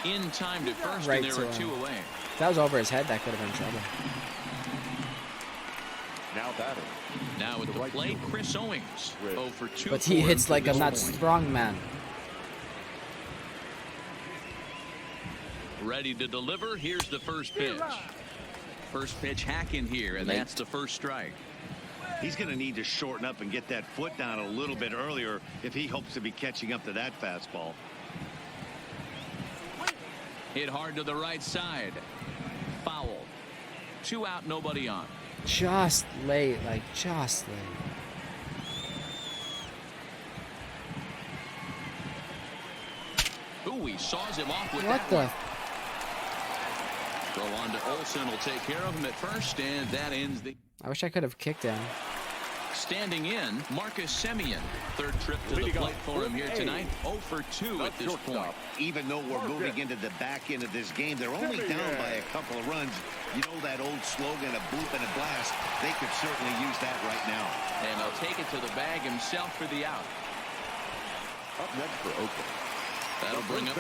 In time to first, Right and there to were 2 away. If that was over his head, that could have been trouble. Now batting. Now at the plate, Chris Owings. 0 for 2. But he for hits him like to I'm this not point. strong, man. Ready to deliver. Here's the first pitch. First pitch hack in here, and that's the first strike. He's going to need to shorten up and get that foot down a little bit earlier if he hopes to be catching up to that fastball. Hit hard to the right side. Foul. 2 out, nobody on. Just late, like just late. Ooh, he saws him off with What that the? one. Throw on to Olsen will take care of him at first, and that ends the... I wish I could have kicked him. Standing in, Marcus Semien. Third trip to the plate for him here tonight. 0 for 2 at this point. Even though we're moving into the back end of this game, they're only down by a couple of runs. You know that old slogan, a bloop and a blast. They could certainly use that right now. And he'll take it to the bag himself for the out. Up next for Oakland. That'll bring up...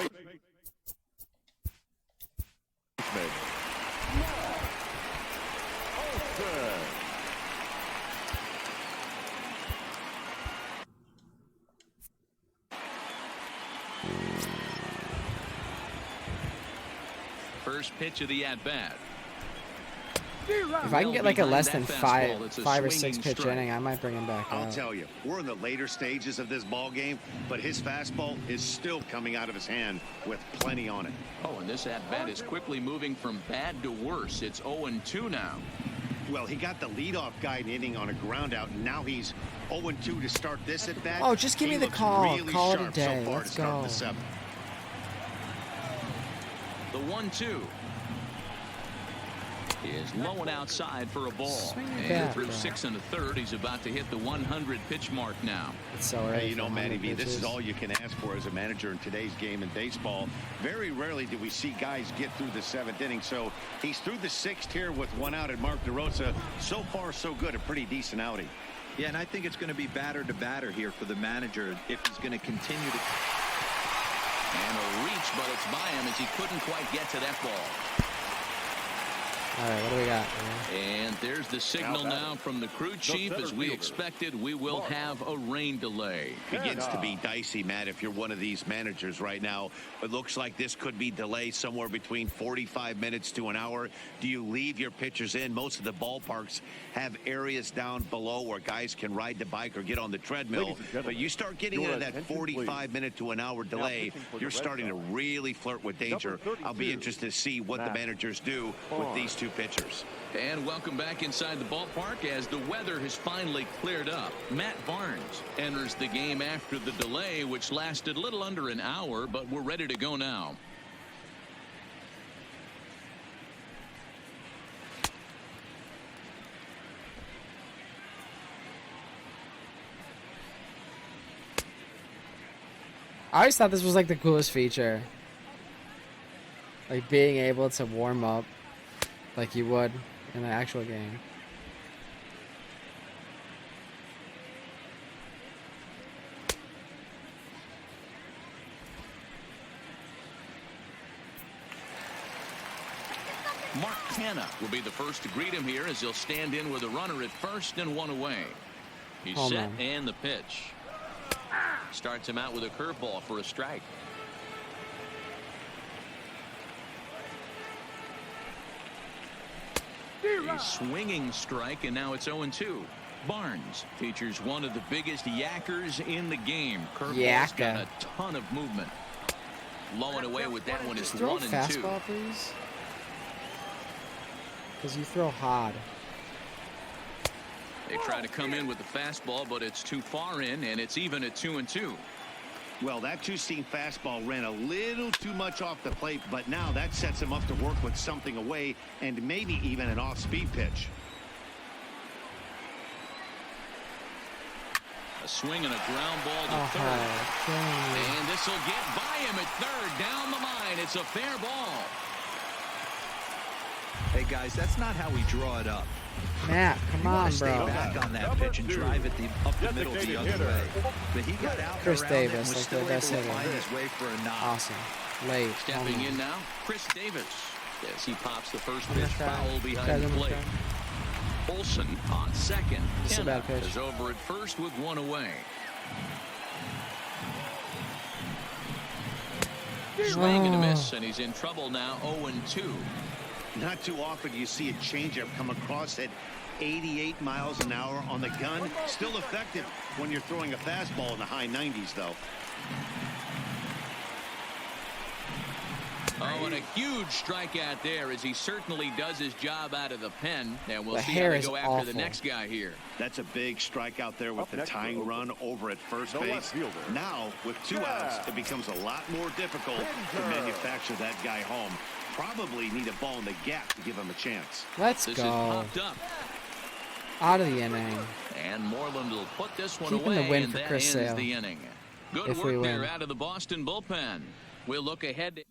First pitch of the at-bat. If I can get like a less than Behind that fastball, it's a 5 or swinging 6 pitch strike. inning, I might bring him back I'll out. tell you, we're in the later stages of this ball game, but his fastball is still coming out of his hand with plenty on it. Oh, and this at-bat is quickly moving from bad to worse. It's 0-2 now. Well, he got the leadoff guy in inning on a ground out, and now he's 0-2 to start this at bat. Oh, just give me He the looks call. really Call it a sharp day. So far Let's to start go. the 7th. The 1-2 is low and outside for a ball. Swing your And bat, through bro. 6 1/3, he's about to hit the 100 pitch mark now. It's so early Hey, you for know, Manny 100 V, this is pitches. all you can ask for as a manager in today's game in baseball. Very rarely do we see guys get through the 7th inning. So he's through the 6th here with 1 out, and Mark DeRosa, so far so good, a pretty decent outing. Yeah, and I think it's going to be batter to batter here for the manager if he's going to continue to. And a reach, but it's by him as he couldn't quite get to that ball. All right, what do we got? And there's the signal now from the crew chief. As we expected, we will have a rain delay. Begins to be dicey, Matt, if you're one of these managers right now. It looks like this could be delayed somewhere between 45 minutes to an hour. Do you leave your pitchers in? Most of the ballparks have areas down below where guys can ride the bike or get on the treadmill. But you start getting into that 45-minute to an hour delay, you're starting to really flirt with danger. I'll be interested to see what the managers do with these two pitchers. And welcome back inside the ballpark as the weather has finally cleared up. Matt Barnes enters the game after the delay, which lasted a little under an hour, but we're ready to go now. I always thought this was like the coolest feature. Like being able to warm up like you would in an actual game. Mark Canha will be the first to greet him here as he'll stand in with a runner at first and one away. He's set and the pitch. Starts him out with a curveball for a strike. A swinging strike, and now it's 0-2. Barnes features one of the biggest yackers in the game. Curveball's got a ton of movement. Low and away with that one is 1-2. Fastball, please. Because you throw hard. They try to come in with the fastball, but it's too far in, and it's even at 2-2. Well, that two-seam fastball ran a little too much off the plate, but now that sets him up to work with something away and maybe even an off-speed pitch. A swing and a ground ball to third. And this will get by him at third. Down the line. It's a fair ball. Hey, guys, that's not how we draw it up. Matt, come on, stay bro. back on that pitch and drive it up the middle the other way. But he got out Chris around Davis, it and was like still the able best to hitter. find his way for a knock. Awesome. Late. Stepping in now, Chris Davis. As he pops the first pitch foul behind the plate. Olsen on second. It's a bad pitch. Is over at first with one away. Swing and a miss, and he's in trouble now. 0-2. Not too often do you see a changeup come across at 88 miles an hour on the gun. Still effective when you're throwing a fastball in the high 90s, though. Oh, and a huge strikeout there as he certainly does his job out of the pen. And we'll The see hair how they is go after awful. the next guy here. That's a big strikeout there with the tying run over at first base. Now, with two outs, it becomes a lot more difficult to manufacture that guy home. Probably need a ball in the gap to give him a chance. Let's This go. is popped up. Out of the inning. And Moreland will put this one Keeping away, the win and for that Chris ends Sale. the inning. Good If we work there win. out of the Boston bullpen. We'll look ahead.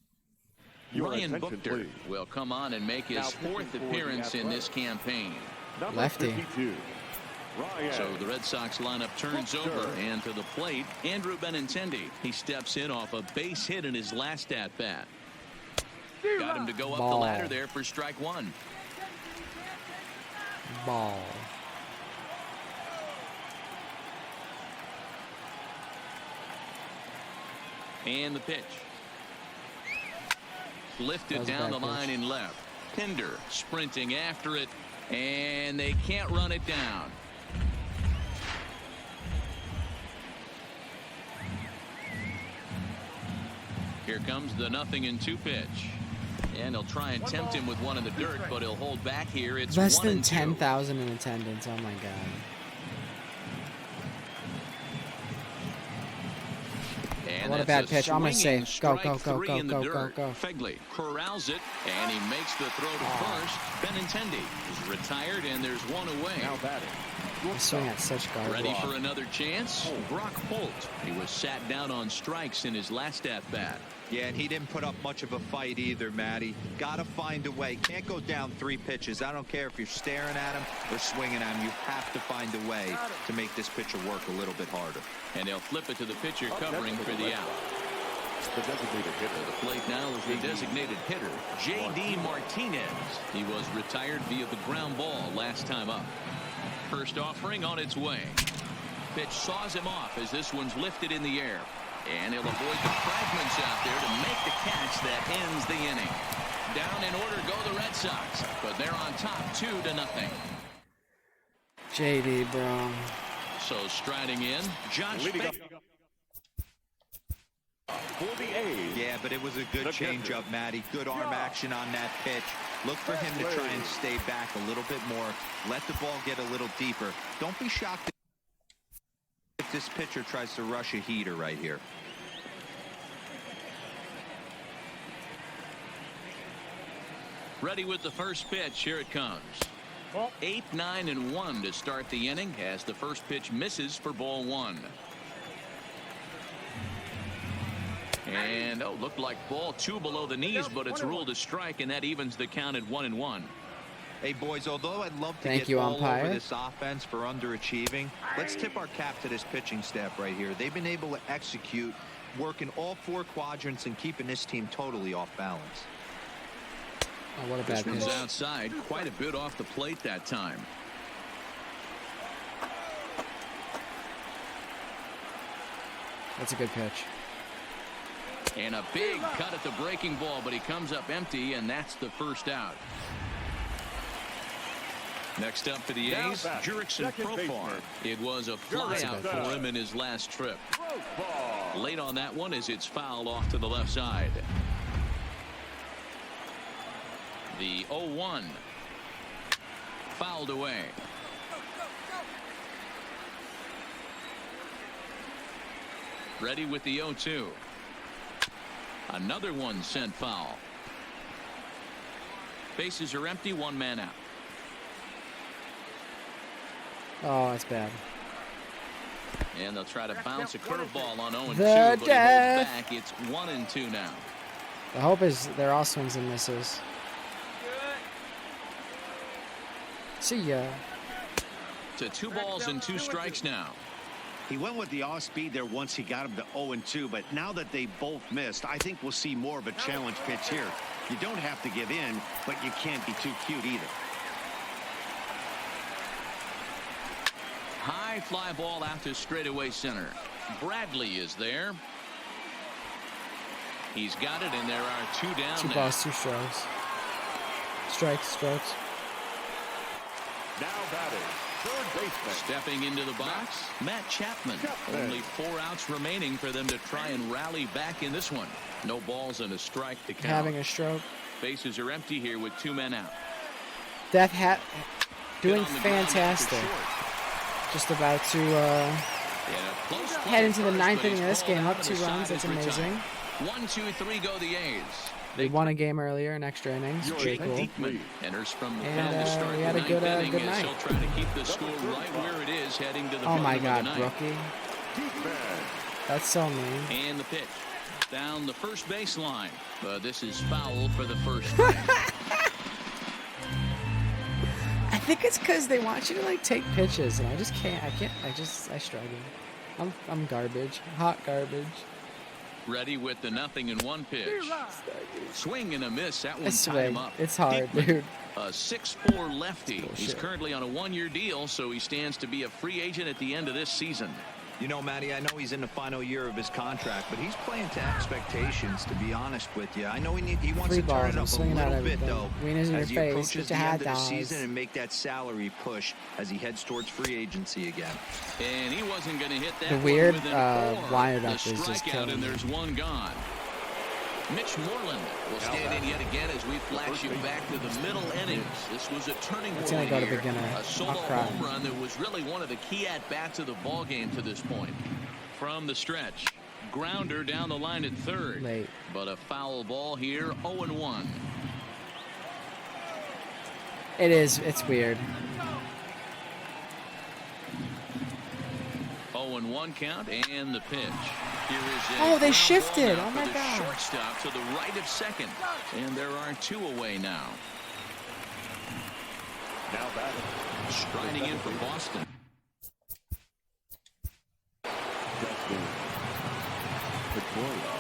Your Ryan attention, Buchter please. will come on and make his fourth appearance in this campaign. Lefty. 52, Ryan. So the Red Sox lineup turns over, and to the plate, Andrew Benintendi. He steps in off a base hit in his last at-bat. Got him to go up the ladder there for strike one. Ball. And the pitch. Lifted That was a down bad the line pitch. in left. Pinder sprinting after it, and they can't run it down. Here comes the 0-2 pitch. And he'll try and tempt him with one in the dirt, but he'll hold back here. It's Less than 1-2. 10,000 in attendance. Oh my god. And What a that's bad pitch. I'm gonna swinging say go, go, strike go, three go, in the go, dirt. go, go. Fegley corrals it, and he makes the throw to first. Benintendi is retired, and there's one away. Now batting. I swing at such garbage. Ready for another chance? Brock Holt. He was sat down on strikes in his last at-bat. Yeah, and he didn't put up much of a fight either, Matty. Got to find a way. Can't go down 3 pitches. I don't care if you're staring at him or swinging at him. You have to find a way to make this pitcher work a little bit harder. And they'll flip it to the pitcher covering for the out. The designated hitter. To the plate now is the designated hitter, J.D. Martinez. He was retired via the ground ball last time up. First offering on its way. Pitch saws him off as this one's lifted in the air. And he'll avoid the fragments out there to make the catch that ends the inning. Down in order go the Red Sox, but they're on top 2-0. JD, bro. So striding in, Josh Leading Baker. up for the A's. Yeah, but it was a good changeup, Matty. Good arm action on that pitch. Look for him to try and stay back a little bit more. Let the ball get a little deeper. Don't be shocked if this pitcher tries to rush a heater right here. Ready with the first pitch. Here it comes. 8, 9, and 1 to start the inning as the first pitch misses for ball 1. And looked like ball 2 below the knees, but it's ruled a strike, and that evens the count at 1-1. Hey, boys, although I'd love to Thank get you, all umpire. over this offense for underachieving, let's tip our cap to this pitching staff right here. They've been able to execute, working all 4 quadrants and keeping this team totally off balance. Oh, what a This bad one's pitch. outside, quite a bit off the plate that time. That's a good pitch. And a big cut at the breaking ball, but he comes up empty, and that's the first out. Next up for the A's, Jurickson Profar. It was a flyout for him in his last trip. Late on that one as it's fouled off to the left side. The 0-1 fouled away. Ready with the 0-2. Another one sent foul. Bases are empty, 1 man out. Oh, that's bad. And they'll try to bounce a curveball on 0-2, The but he holds death. back. It's 1-2 now. The hope is they're all swings and misses. See ya. To 2 balls and 2 strikes now. He went with the off speed there once he got him to 0-2, but now that they both missed, I think we'll see more of a challenge pitch here. You don't have to give in, but you can't be too cute either. High fly ball out to straightaway center. Bradley is there. He's got it, and there are 2 down 2 now. balls, 2 strikes. Strikes. Now batting, third baseman. Stepping into the box, Matt Chapman. Only 4 outs remaining for them to try and rally back in this one. No balls and a strike to count. Having a stroke. Bases are empty here with 2 men out. Death hat doing Hit on the ground fantastic. for short. Just about to And a close play head into the first, 9th but inning he's of this called game. out Up of 2 the runs. side That's as retired. amazing. 1, 2, 3 go the A's. They won a game earlier in extra innings. Jake Pretty cool. Diekman enters from the And, pen to start we had the a good, 9th inning good as night. he'll try to keep the score right where it is heading to the Oh my bottom God, of the ninth. Brookie. Diekman. That's so mean. And the pitch down the first baseline. This is foul for the first strike. I think it's because they want you to like take pitches, and I just can't. I struggle. I'm garbage. Hot garbage. Ready with the 0-1 pitch. Swing and a miss. That one It's tied him swing. up. It's hard, Diekman, dude. a 6'4" lefty. He's Bullshit. currently on a 1-year deal, so he stands to be a free agent at the end of this season. You know, Matty, I know he's in the final year of his contract, but he's playing to expectations, to be honest with you. I know he wants 3 to balls, turn it I'm up a swinging at little bit, everything. though, Wieners in as he your face. approaches Get the your end hat of the down. season and make that salary push as he heads towards free agency again. And he wasn't going to hit that The one weird, within 4. wind The up is just strikeout, killing and me. there's 1 gone. Mitch Moreland will stand in yet again as we flash you back to the middle innings. This was a turning It's point gonna go to here. beginner. A solo I'll cry. home run that was really one of the key at-bats of the ball game to this point. From the stretch, grounder down the line at third. Late. But a foul ball here, 0-1. It is. It's weird. 0-1 count and the pitch. Here is a Oh, they ground shifted. ball now Oh, my for the God. shortstop to the right of second. And there are 2 away now. Now batting. Striding in for Boston. Justin Pedroia.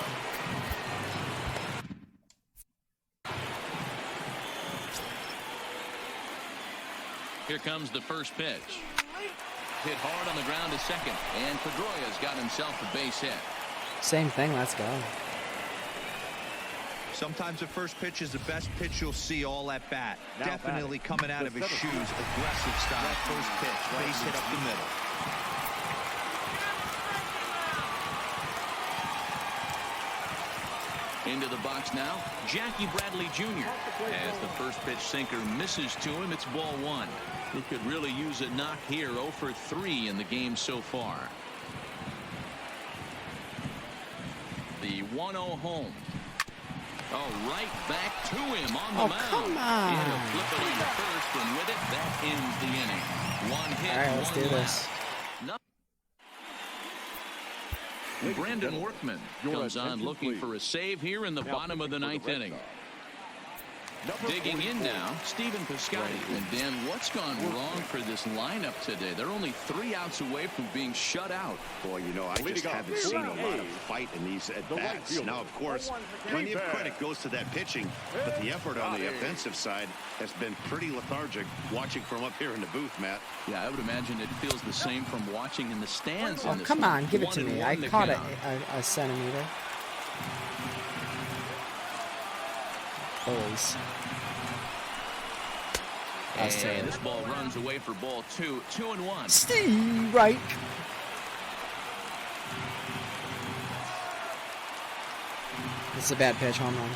Here comes the first pitch. Hit hard on the ground to second, and Pedroia's got himself a base hit. Same thing. Let's go. Sometimes the first pitch is the best pitch you'll see all at bat. Definitely coming out of his shoes, aggressive style. First pitch, base hit up the middle. Into the box now, Jackie Bradley Jr. As the first pitch sinker misses to him, it's ball one. He could really use a knock here. 0 for 3 in the game so far. The 1-0 home. Oh, right back to him on the mound. Come on. And a flip it on the first, and with it, that ends the inning. One hit, All right, let's do this. Brandon Workman comes on looking for a save here in the bottom of the ninth inning. Digging in now, Stephen Piscotty. And Dan, what's gone wrong for this lineup today? They're only 3 outs away from being shut out. Boy, you know, I just haven't seen a lot of fight in these at-bats. Now, of course, plenty of credit goes to that pitching, but the effort on the offensive side has been pretty lethargic watching from up here in the booth, Matt. Yeah, I would imagine it feels the same from watching in the stands. Oh, come on, give it to me. I caught it a centimeter. Bullies. And this ball runs away for ball 2. 2-1. Steve Reich. This is a bad pitch, home run.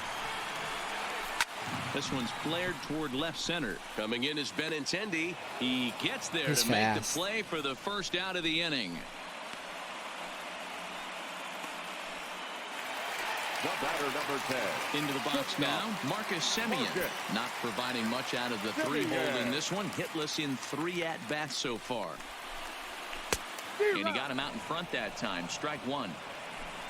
This one's flared toward left center. Coming in is Benintendi. He gets there He's to fast. make the play for the first out of the inning. The batter, number 10. Into the box now, Marcus Semien. Not providing much out of the 3-hole in this one. Hitless in 3 at-bats so far. And he got him out in front that time. Strike 1.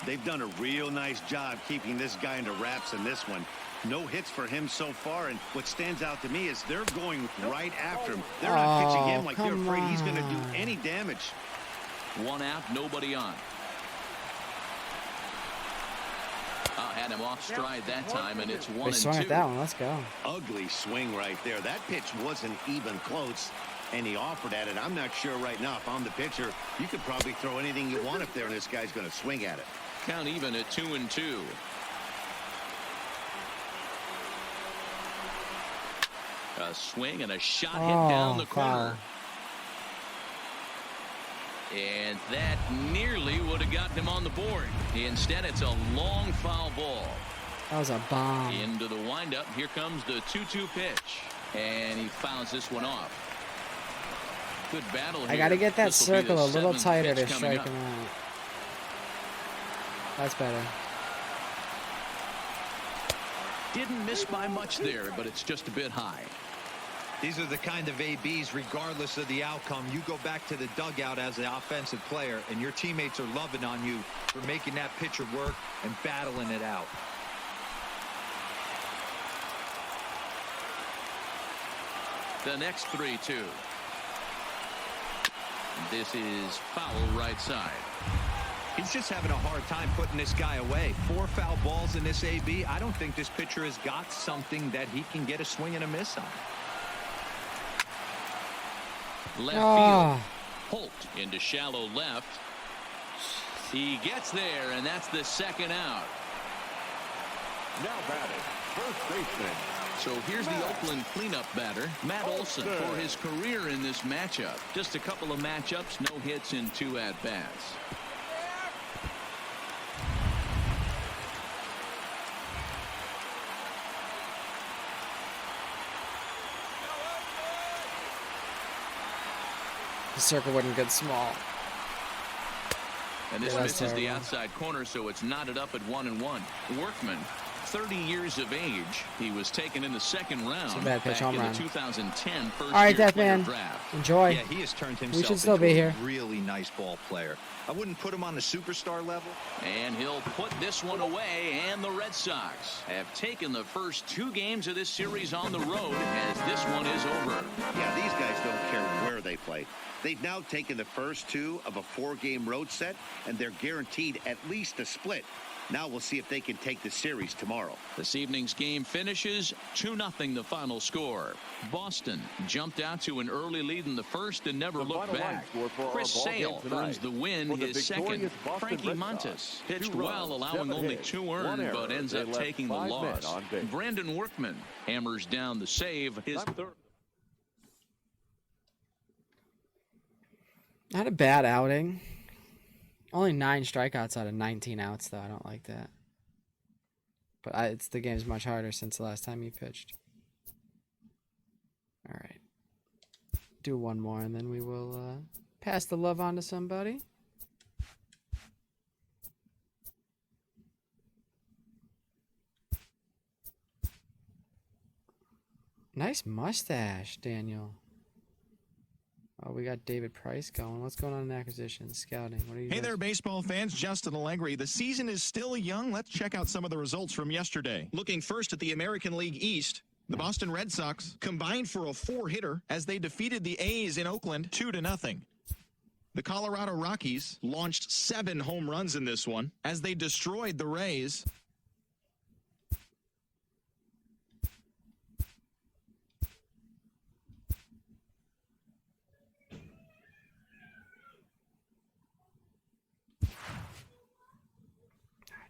They've done a real nice job keeping this guy into wraps in this one. No hits for him so far, and what stands out to me is they're going right after him. They're not pitching him like they're afraid he's going to do any damage. 1 out, nobody on. Had him off stride that time, and it's 1-2. At that one. Let's go. Ugly swing right there. That pitch wasn't even close, and he offered at it. I'm not sure right now if I'm the pitcher. You could probably throw anything you want up there, and this guy's going to swing at it. Count even at 2-2. A swing and a shot hit down the corner. Foul. And that nearly would have gotten him on the board. Instead, it's a long foul ball. That was a bomb. Into the windup. Here comes the 2-2 pitch. And he fouls this one off. Good battle here. I got to get that This will be circle the a little 7th tighter pitch to coming strike up. him out. That's better. Didn't miss by much there, but it's just a bit high. These are the kind of ABs, regardless of the outcome. You go back to the dugout as an offensive player, and your teammates are loving on you for making that pitcher work and battling it out. The next 3-2. This is foul right side. He's just having a hard time putting this guy away. 4 foul balls in this AB. I don't think this pitcher has got something that he can get a swing and a miss on. Left field. Holt into shallow left. He gets there, and that's the 2nd out. Now batting, first baseman. So here's the Oakland cleanup batter, Matt Olson, for his career in this matchup. Just a couple of matchups, no hits in 2 at-bats. The circle wouldn't get small. And this Yeah, misses the terrible. outside corner, so it's knotted up at 1-1. Workman, 30 years of age. He was taken in the 2nd round a bad pitch, back home in run. the 2010 first All right, year Deathman. player draft. Enjoy. Yeah, he has turned himself should still into be here. a really nice ball player. I wouldn't put him on the superstar level. And he'll put this one away, and the Red Sox have taken the first 2 games of this series on the road as this one is over. Yeah, these guys don't care where they play. They've now taken the first 2 of a 4-game road set, and they're guaranteed at least a split. Now we'll see if they can take the series tomorrow. This evening's game finishes 2-0 the final score. Boston jumped out to an early lead in the first and never looked back. Chris Sale earns the win, his second. Frankie Montes pitched well, allowing only 2 earned, but ends up taking the loss. Brandon Workman hammers down the save, his third. Not a bad outing. Only 9 strikeouts out of 19 outs, though. I don't like that. But it's the game's much harder since the last time he pitched. All right. Do one more, and then we will pass the love on to somebody. Nice mustache, Daniel. Oh, we got David Price going. What's going on in acquisition, scouting? What are you Hey there, baseball fans. Justin Allegri. The season is still young. Let's check out some of the results from yesterday. Looking first at the American League East, the Boston Red Sox combined for a 4-hitter as they defeated the A's in Oakland 2-0. The Colorado Rockies launched 7 home runs in this one as they destroyed the Rays.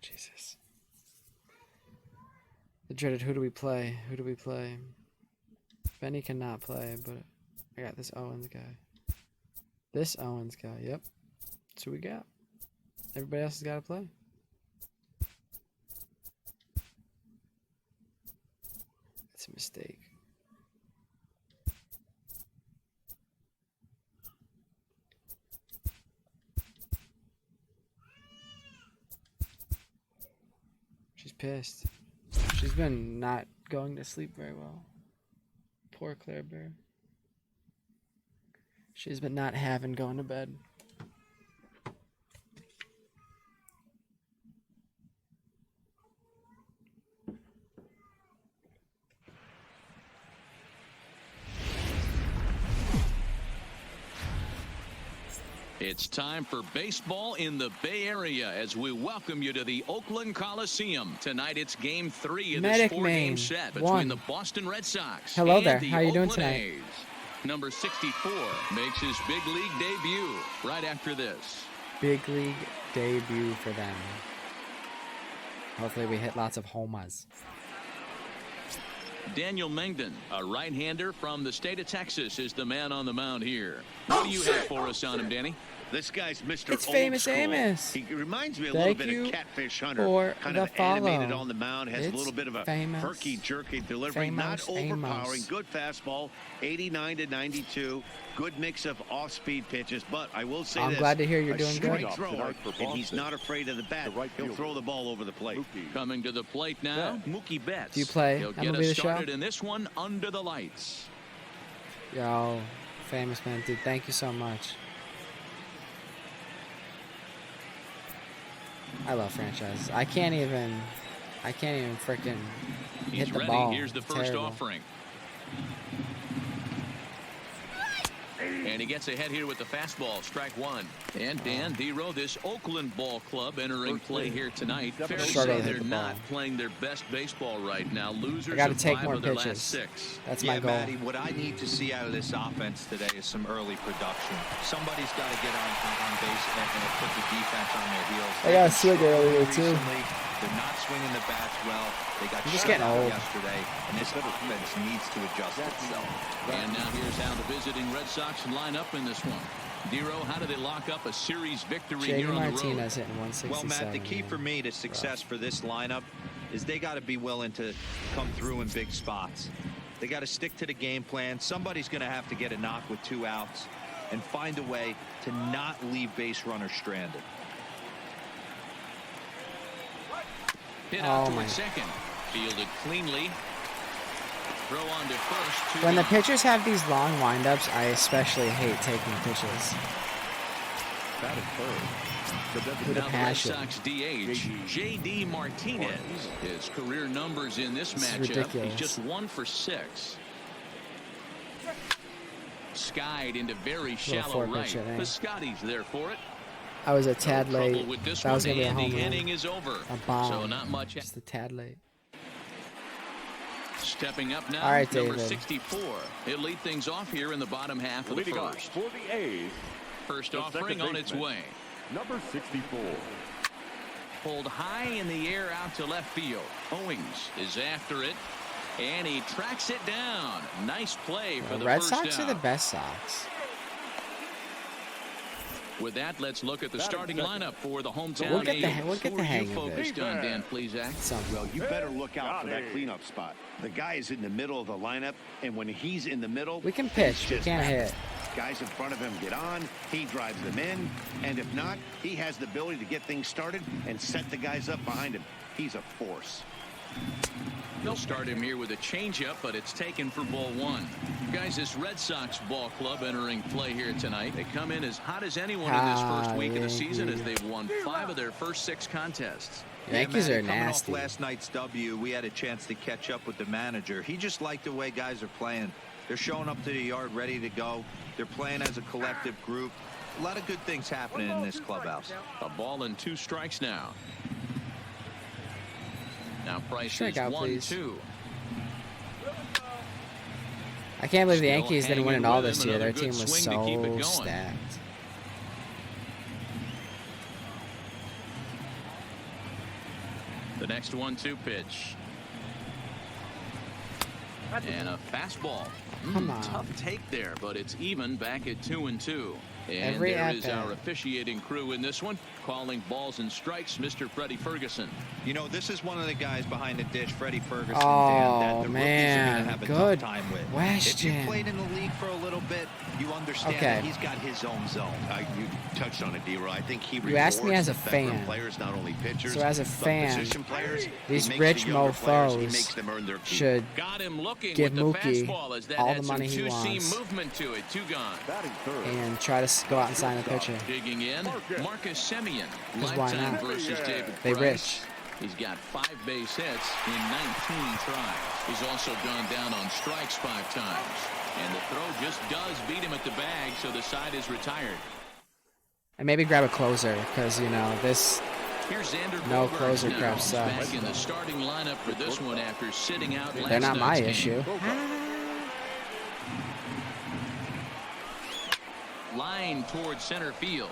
Jesus. The dreaded who do we play? Who do we play? Benny cannot play, but I got this Owens guy. This Owens guy, yep. That's who we got. Everybody else has got to play. That's a mistake. She's pissed. She's been not going to sleep very well. Poor Claire Bear. She's been not having going to bed. It's time for baseball in the Bay Area as we welcome you to the Oakland Coliseum. Tonight it's Game 3 of this 4-game set between the Boston Red Sox Hello and there. the How you doing Oakland tonight? A's. Number 64 makes his big league debut right after this. Big league debut for them. Hopefully we hit lots of homers. Daniel Mengden, a right-hander from the state of Texas, is the man on the mound here. What do you have for us on him, Danny? This guy's Mr. It's Old Famous School. Amos. He reminds me a Thank little bit you of Catfish Hunter. for Kind the of animated follow. on the mound. Has It's a little bit of a famous. herky-jerky delivery. Not Famous overpowering. Amos. Good fastball. 89 to 92. Good mix of off-speed pitches. But I will say I'm this. glad to hear you're a doing good. straight thrower, and he's not afraid of the bat. He'll throw the ball over the plate. Coming to the plate now, Mookie Betts. Do you play He'll get MLB us The Show? started in this one under the lights. Yo, Famous man, dude, thank you so much. I love franchises. I can't even freaking He's hit the ready. ball. Here's the It's first terrible. offering. And he gets ahead here with the fastball, strike one. And Dan Dero, this Oakland ball club entering play here tonight. Fair to Struggle say to hit they're the not ball. playing their best baseball right now. Losers I got to of take 5 more of their pitches. last 6. That's my goal. Matty, what I need to see out of this offense today is some early production. Somebody's got to get on base and put the defense on their heels. I got a swing earlier, too. Recently, they're not swinging the bats well. They got I'm just shut getting out old. yesterday, and this offense needs to adjust itself. And now here's how the visiting Red Sox line up in this one. Dero, how do they lock up a series victory Jamie here on the road? Martinez hitting 167. Well, Matt, the key for me to success for this lineup is they got to be willing to come through in big spots. They got to stick to the game plan. Somebody's going to have to get a knock with 2 outs and find a way to not leave base runners stranded. Hit out Oh, my. towards second. Fielded cleanly. Throw on to first. When the pitchers have these long windups, I especially hate taking pitches. Batting third. With a Now the Red passion. Sox DH, J.D. Martinez. His career numbers in this This is matchup, ridiculous. he's just 1 for 6. Skied into very shallow four right. pitch hit, eh? Piscotty's there for it. I was a tad Trouble late. with this That was one, gonna be a and home the run. inning is over. A bomb. So not much. Just a tad late. Stepping up now, All right, number David. 64. He'll lead things off here in the bottom half of the Leading off first. for the A's, First the offering second on its baseman, way. number 64. Pulled high in the air out to left field. Owings is after it, and he tracks it down. Nice play for The the Red first Sox are the out. best Sox. With that, let's look at the starting lineup for the hometown We'll get the- A's. we'll get Who the are hang you of it. focused on, Dan Plesac? Something. Well, you better look out for that cleanup spot. The guy is in the middle of the lineup, and when he's in the middle, We can things pitch. We just can't happen. hit. Guys in front of him get on, he drives them in, and if not, he has the ability to get things started and set the guys up behind him. He's a force. They'll start him here with a changeup, but it's taken for ball one. Guys, this Red Sox ball club entering play here tonight. They come in as hot as anyone in this first week of the season as they've won 5 of their first 6 contests. Yankees Manny, are coming nasty. Off last night's W, we had a chance to catch up with the manager. He just liked the way guys are playing. They're showing up to the yard ready to go. They're playing as a collective group. A lot of good things happening in this clubhouse. A ball and 2 strikes now. Now Price is Strikeout, please. 1-2. I can't believe the Still Yankees didn't win it hanging all with this him. year. Their Another team good was swing to keep it so going. stacked. The next 1-2 pitch. And a fastball. Come on. Tough take there, but it's even back at 2-2. And Every there is at-bat. our officiating crew in this one, calling balls and strikes, Mr. Freddie Ferguson. You know, this is one of the guys behind the dish, Freddie Ferguson, Oh, Dan, that the man. rookies are going to have a Good tough time with. question. If you played in the league for a little bit, you understand Okay. that he's got his own zone. You touched on it, D-Roy. I think he You asked me rewards as a the veteran fan. players, not only pitchers, So as a but fan, position players. He these makes rich the younger players, he mofos makes them earn their keep. should Got him looking give with the Mookie fastball as that all had the some money he two-seam wants. movement to it. 2 gone. Batting third. and try to go out and sign a pitcher. Digging in, Marcus Semien. 'Cause why Lifetime not? versus David They Price. rich. He's got 5 base hits in 19 tries. He's also gone down on strikes 5 times. And the throw just does beat him at the bag, so the side is retired. And maybe grab a closer because, you know, this Here's Xander No Bogaerts closer now. crap He's sucks. back in the starting lineup for this one after sitting out last they're not my night's game. issue. Line towards center field.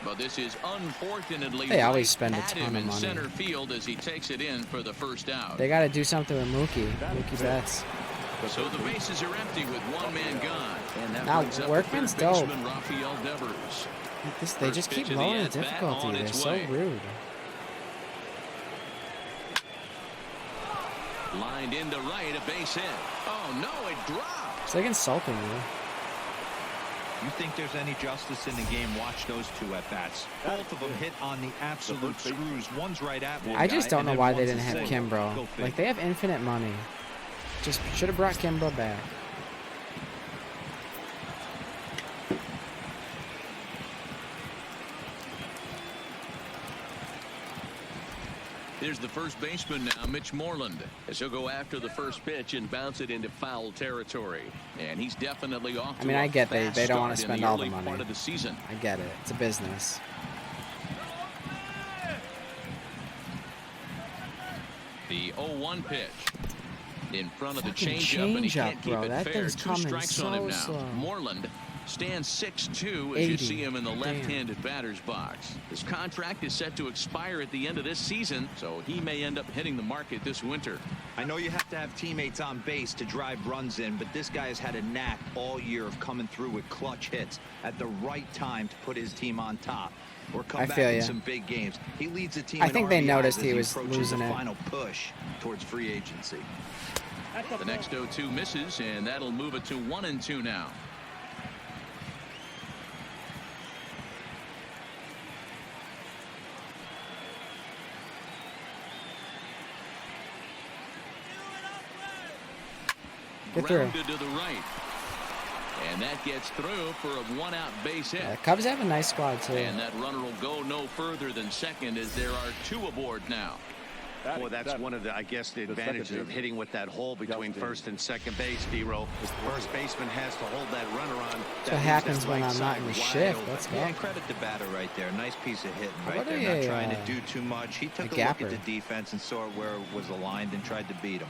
But this is unfortunately They always right spend a at ton him of in money. center field as he takes it in for the first out. They got to do something with Mookie. Mookie Betts. So the bases are empty with 1 man gone. And that Now, brings up Workman's the third dope. baseman, Rafael Devers. They just keep pitch of the lowering the at-bat difficulty. on They're its so way. rude. Lined into right, a base hit. Oh no, it dropped. It's like insulting you. You think there's any justice in the game, watch those 2 at-bats. Both of them hit on the absolute screws. One's right at one I just guy, don't and know then why they one's didn't a have single. Go Kimbrough. figure. Like, they have infinite money. Just should have brought Kimbrough back. Here's the first baseman now, Mitch Moreland, as he'll go after the first pitch and bounce it into foul territory. And he's definitely off to I mean, I a get they fast don't want to start in spend all the early money. part of the season. I get it. It's a business. The 0-1 pitch in front of the Fucking changeup, and he changeup, can't keep bro. it That fair. thing's 2 coming strikes on him now. so slow. Moreland stands 6'2" as you 80. see him in the Damn. left-handed batter's box. His contract is set to expire at the end of this season, so he may end up hitting the market this winter. I know you have to have teammates on base to drive runs in, but this guy has had a knack all year of coming through with clutch hits at the right time to put his team on top or come I back feel in ya. some big games. He leads the team I in think they RBIs noticed as he was approaches losing the it. final push towards free agency. The next 0-2 misses, and that'll move it to 1-2 now. Get through. Grounded to the right. And that gets through for a 1-out base hit. Yeah, the Cubs have a nice squad, too. And that runner will go no further than second as there are 2 aboard now. Well, that's one of the, I guess, the advantages of hitting with that hole between first and second base, D-Row. First baseman has to hold that runner on. That's what happens when I'm not in the shift. Let's go. Yeah, credit the batter right there. Nice piece of hitting right What there. a, Not trying to do too much. He took a look at the defense and saw where it was aligned and tried to beat him.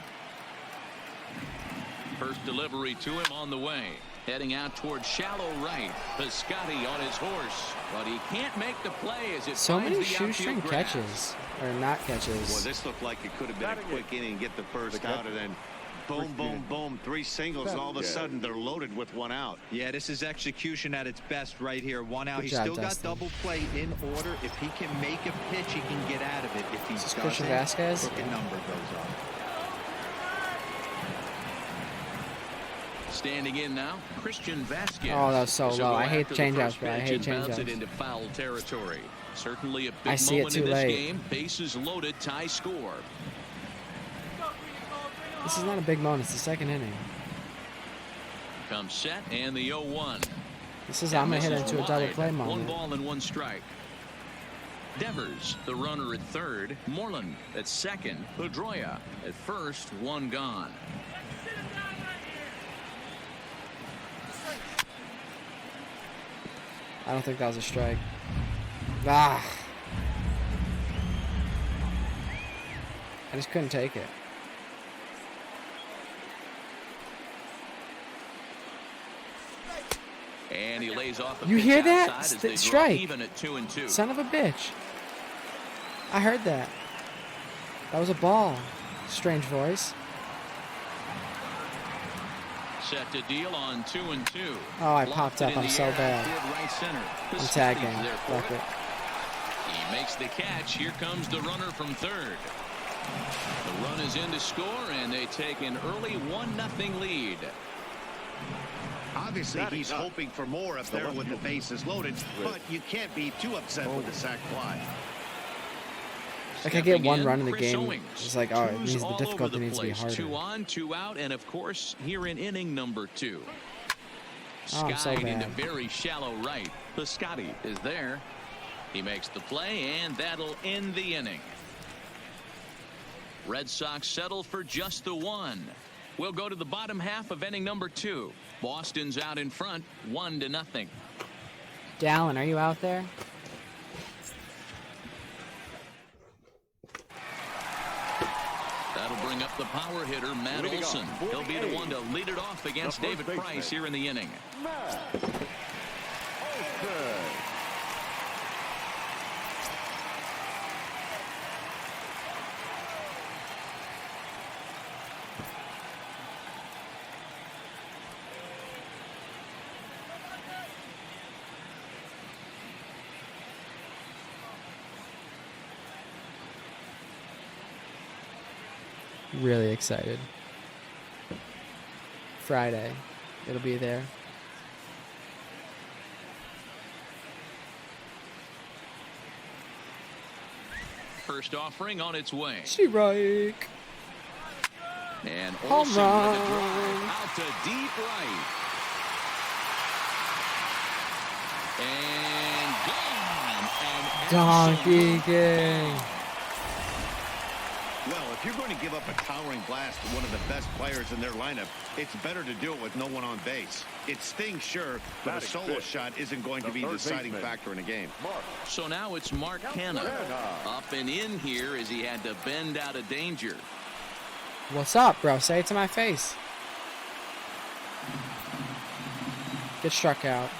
First delivery to him on the way. Heading out towards shallow right. Piscotty on his horse, but he can't make the play as it so finds many the outfield shoestring grass. catches, or not catches. Well, this looked like it could have been a quick inning and get the first out, and then boom, boom, boom, 3 singles, and all of a sudden they're loaded with 1 out. Yeah, this is execution at its best right here. 1 out. Good He's job, still Dustin. got double play in order. If he can make a pitch, he can get out of it. If he doesn't, Christian Vasquez? crooked number goes up. Standing in now, Christian Vasquez. Oh, that was so She'll low. go I hate after the changeouts, first bro. I pitch hate and bounce it changeouts. into foul territory. Certainly a big I see it moment too in this late. game. Bases loaded, tie score. This is not a big moment. It's the second inning. Comes set and the 0-1. This is I'm gonna hit into a double play 1 moment. ball and 1 strike. Devers, the runner at third. Moreland at second. Pedroia at first. 1 gone. I don't think that was a strike. Ah. I just couldn't take it. And he lays off a You pitch hear that? outside as they draw Strike. even at 2-2. Son of a bitch. I heard that. That was a ball. Strange voice. Set to deal on 2-2. Oh, I popped up. In I'm the so air, bad. toward right center. I'm Piscotty's tagging. there for Fuck it. it. He makes the catch. Here comes the runner from third. The run is in to score, and they take an early 1-0 lead. Obviously, he's hoping for more up there with the bases loaded, but you can't be too upset with the sac fly. Like I get one Stepping run in the Chris game. Owings. It's like, oh, it Twos means the all difficulty over the needs to be place. harder. 2 on, 2 out, and of course, here in inning number 2. Oh, I'm so Skied into bad. very shallow right. Piscotty is there. He makes the play, and that'll end the inning. Red Sox settle for just the 1. We'll go to the bottom half of inning number 2. Boston's out in front, 1-0. Dallin, are you out there? That'll bring up the power hitter, Matt Olson. He'll be the one to lead it off against David Price here in the inning. Really excited. Friday. It'll be there. First offering on its way. Strike. And Home Olsen with a run. drive out to deep right. And gone. An Donkey absolute King. Well, if you're going to give up a towering blast to one of the best players in their lineup, it's better to do it with no one on base. It stings, sure, but a solo shot isn't going to be the deciding factor in a game. So now it's Mark Canha up and in here as he had to bend out of danger. What's up, bro? Say it to my face. Get struck out.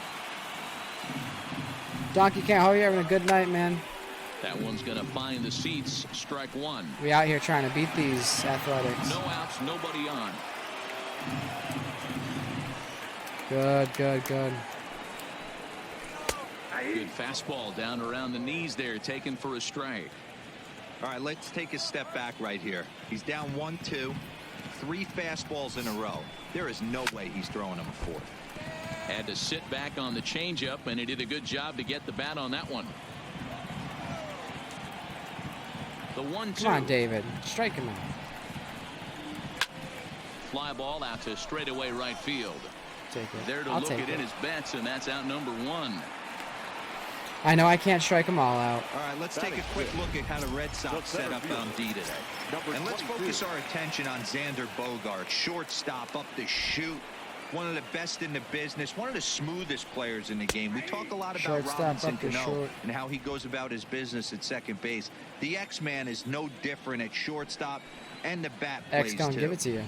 Donkey King, hope you're having a good night, man. That one's going to find the seats. Strike 1. We out here trying to beat these athletics. No outs, nobody on. Good, good, good. Good fastball down around the knees there, taken for a strike. All right, let's take a step back right here. He's down 1-2, 3 fastballs in a row. There is no way he's throwing him a 4th. Had to sit back on the changeup, and he did a good job to get the bat on that one. The 1-2. Come on, David. Strike him out. Fly ball out to straightaway right field. Take it. There to I'll look take it in it. his bets, and that's out number 1. I know I can't strike them all out. All right, let's take a quick look at how the Red Sox set up on D today. And let's focus our attention on Xander Bogaerts, shortstop up the chute. One of the best in the business, one of the smoothest players in the game. We talk a lot about Robinson Cano and how he goes about his business at second base. The X-Man is no different at shortstop, and the bat plays X gonna too. give it to you.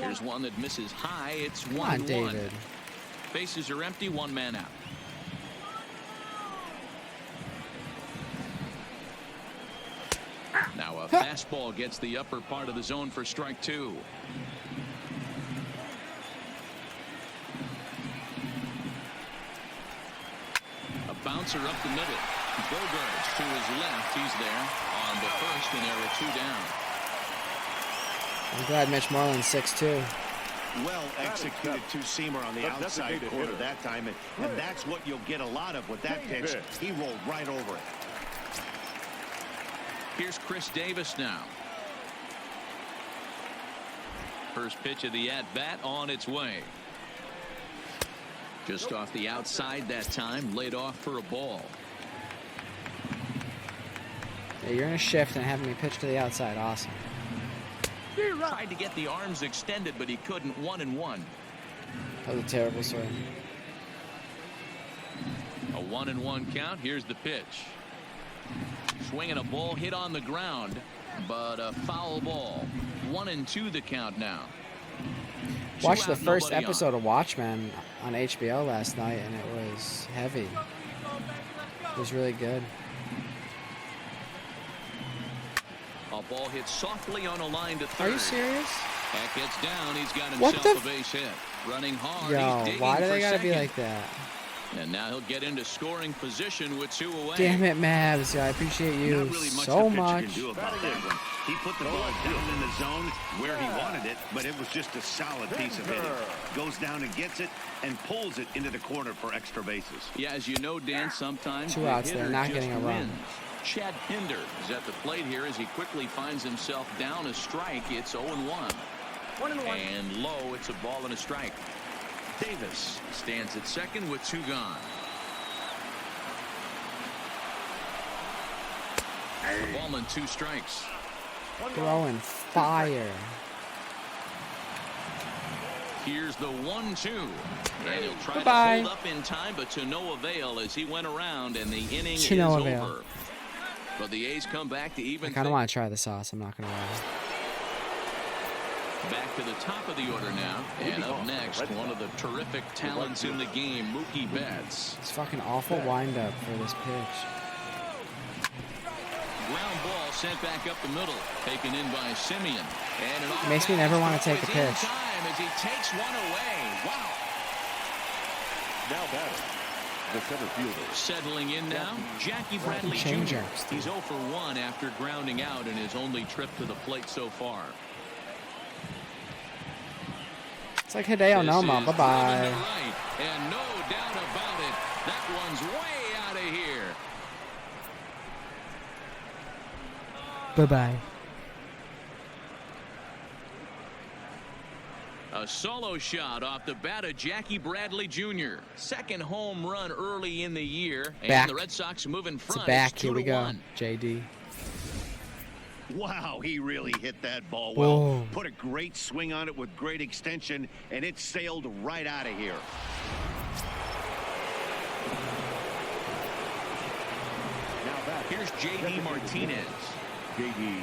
Here's one that misses high. It's Come on, 1-1. David. Bases are empty, one man out. Now a fastball gets the upper part of the zone for strike 2. A bouncer up the middle. Bogaerts to his left. He's there on the first, and there are 2 down. I'm glad Mitch Moreland's 6'2". Well executed two-seamer on the outside corner that time, and that's what you'll get a lot of with that pitch. He rolled right over it. Here's Chris Davis now. First pitch of the at-bat on its way. Just off the outside that time, laid off for a ball. Yeah, you're in a shift and having me pitch to the outside. Awesome. Tried to get the arms extended, but he couldn't. 1-1. That was a terrible swing. A 1-1 count. Here's the pitch. Swinging a ball hit on the ground, but a foul ball. 1-2 the count now. Watched the first episode of Watchmen on HBO last night, and it was heavy. It was really good. A ball hit softly on a line to third. Are you serious? That gets down. He's got What himself the a base hit. Running hard. Yo, He's digging why do for they gotta be second. like that? And now he'll get into scoring position with 2 away. Damn it, Mavs. I appreciate you Not really much so the pitcher much. can do about that one. He put the ball down in the zone where he wanted it, but it was just a solid piece of hitting. Goes down and gets it and pulls it into the corner for extra bases. Yeah, as you know, Dan, sometimes 2 the outs there, hitter not just getting a run. wins. Chad Pinder is at the plate here as he quickly finds himself down a strike. It's 0-1. And low, it's a ball and a strike. Davis stands at second with 2 gone. The ball and 2 strikes. Throwing fire. Here's the 1-2. And he'll try Goodbye. to hold up in time, but to no avail as he went around and the inning To is no over. avail. But the A's come back to even I kind of want to try the sauce. I'm not gonna lie. back to the top of the order now. And up next, one of the terrific talents in the game, Mookie Betts. It's fucking awful windup for this pitch. Ground ball sent back up the middle, taken in by Simeon. And it Makes me never want to take a pitch. Time as he takes one away. Wow. Now batting, the center fielder. Settling in now, Jackie Bradley Jr. change-ups. He's 0 for 1 after grounding out in his only trip to the plate so far. It's like Hideo Noma. Bye bye. Right, and no doubt about it, that one's way out of here. Bye bye. A solo shot off the bat of Jackie Bradley Jr. Second home run early in the year, and Back. the Red Sox move in It's front. a back. It's Here we go. 2-1. JD. Wow, he really hit that ball well. Whoa. Put a great swing on it with great extension, and it sailed right out of here. Now batting, Here's J.D. Martinez. J.D.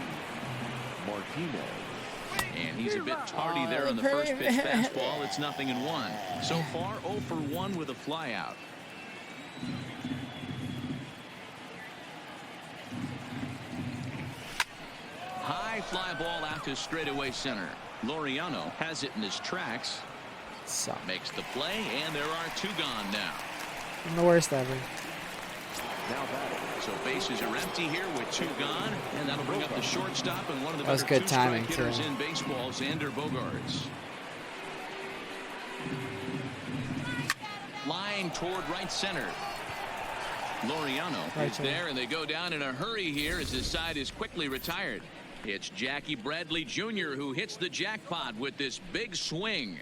Martinez. And he's a bit tardy there on the first pitch fastball. It's 0-1. So far, 0 for 1 with a flyout. High fly ball out to straightaway center. Laureano has it in his tracks. Suck. Makes the play, and there are 2 gone now. I'm the worst ever. Now batting, So bases are empty here with 2 gone, and that'll bring up the shortstop and one of the That was better good timing, two-strike hitters too. in baseball, Xander Bogaerts. Line toward right center. Laureano Right is center. there, and they go down in a hurry here as his side is quickly retired. It's Jackie Bradley Jr. who hits the jackpot with this big swing.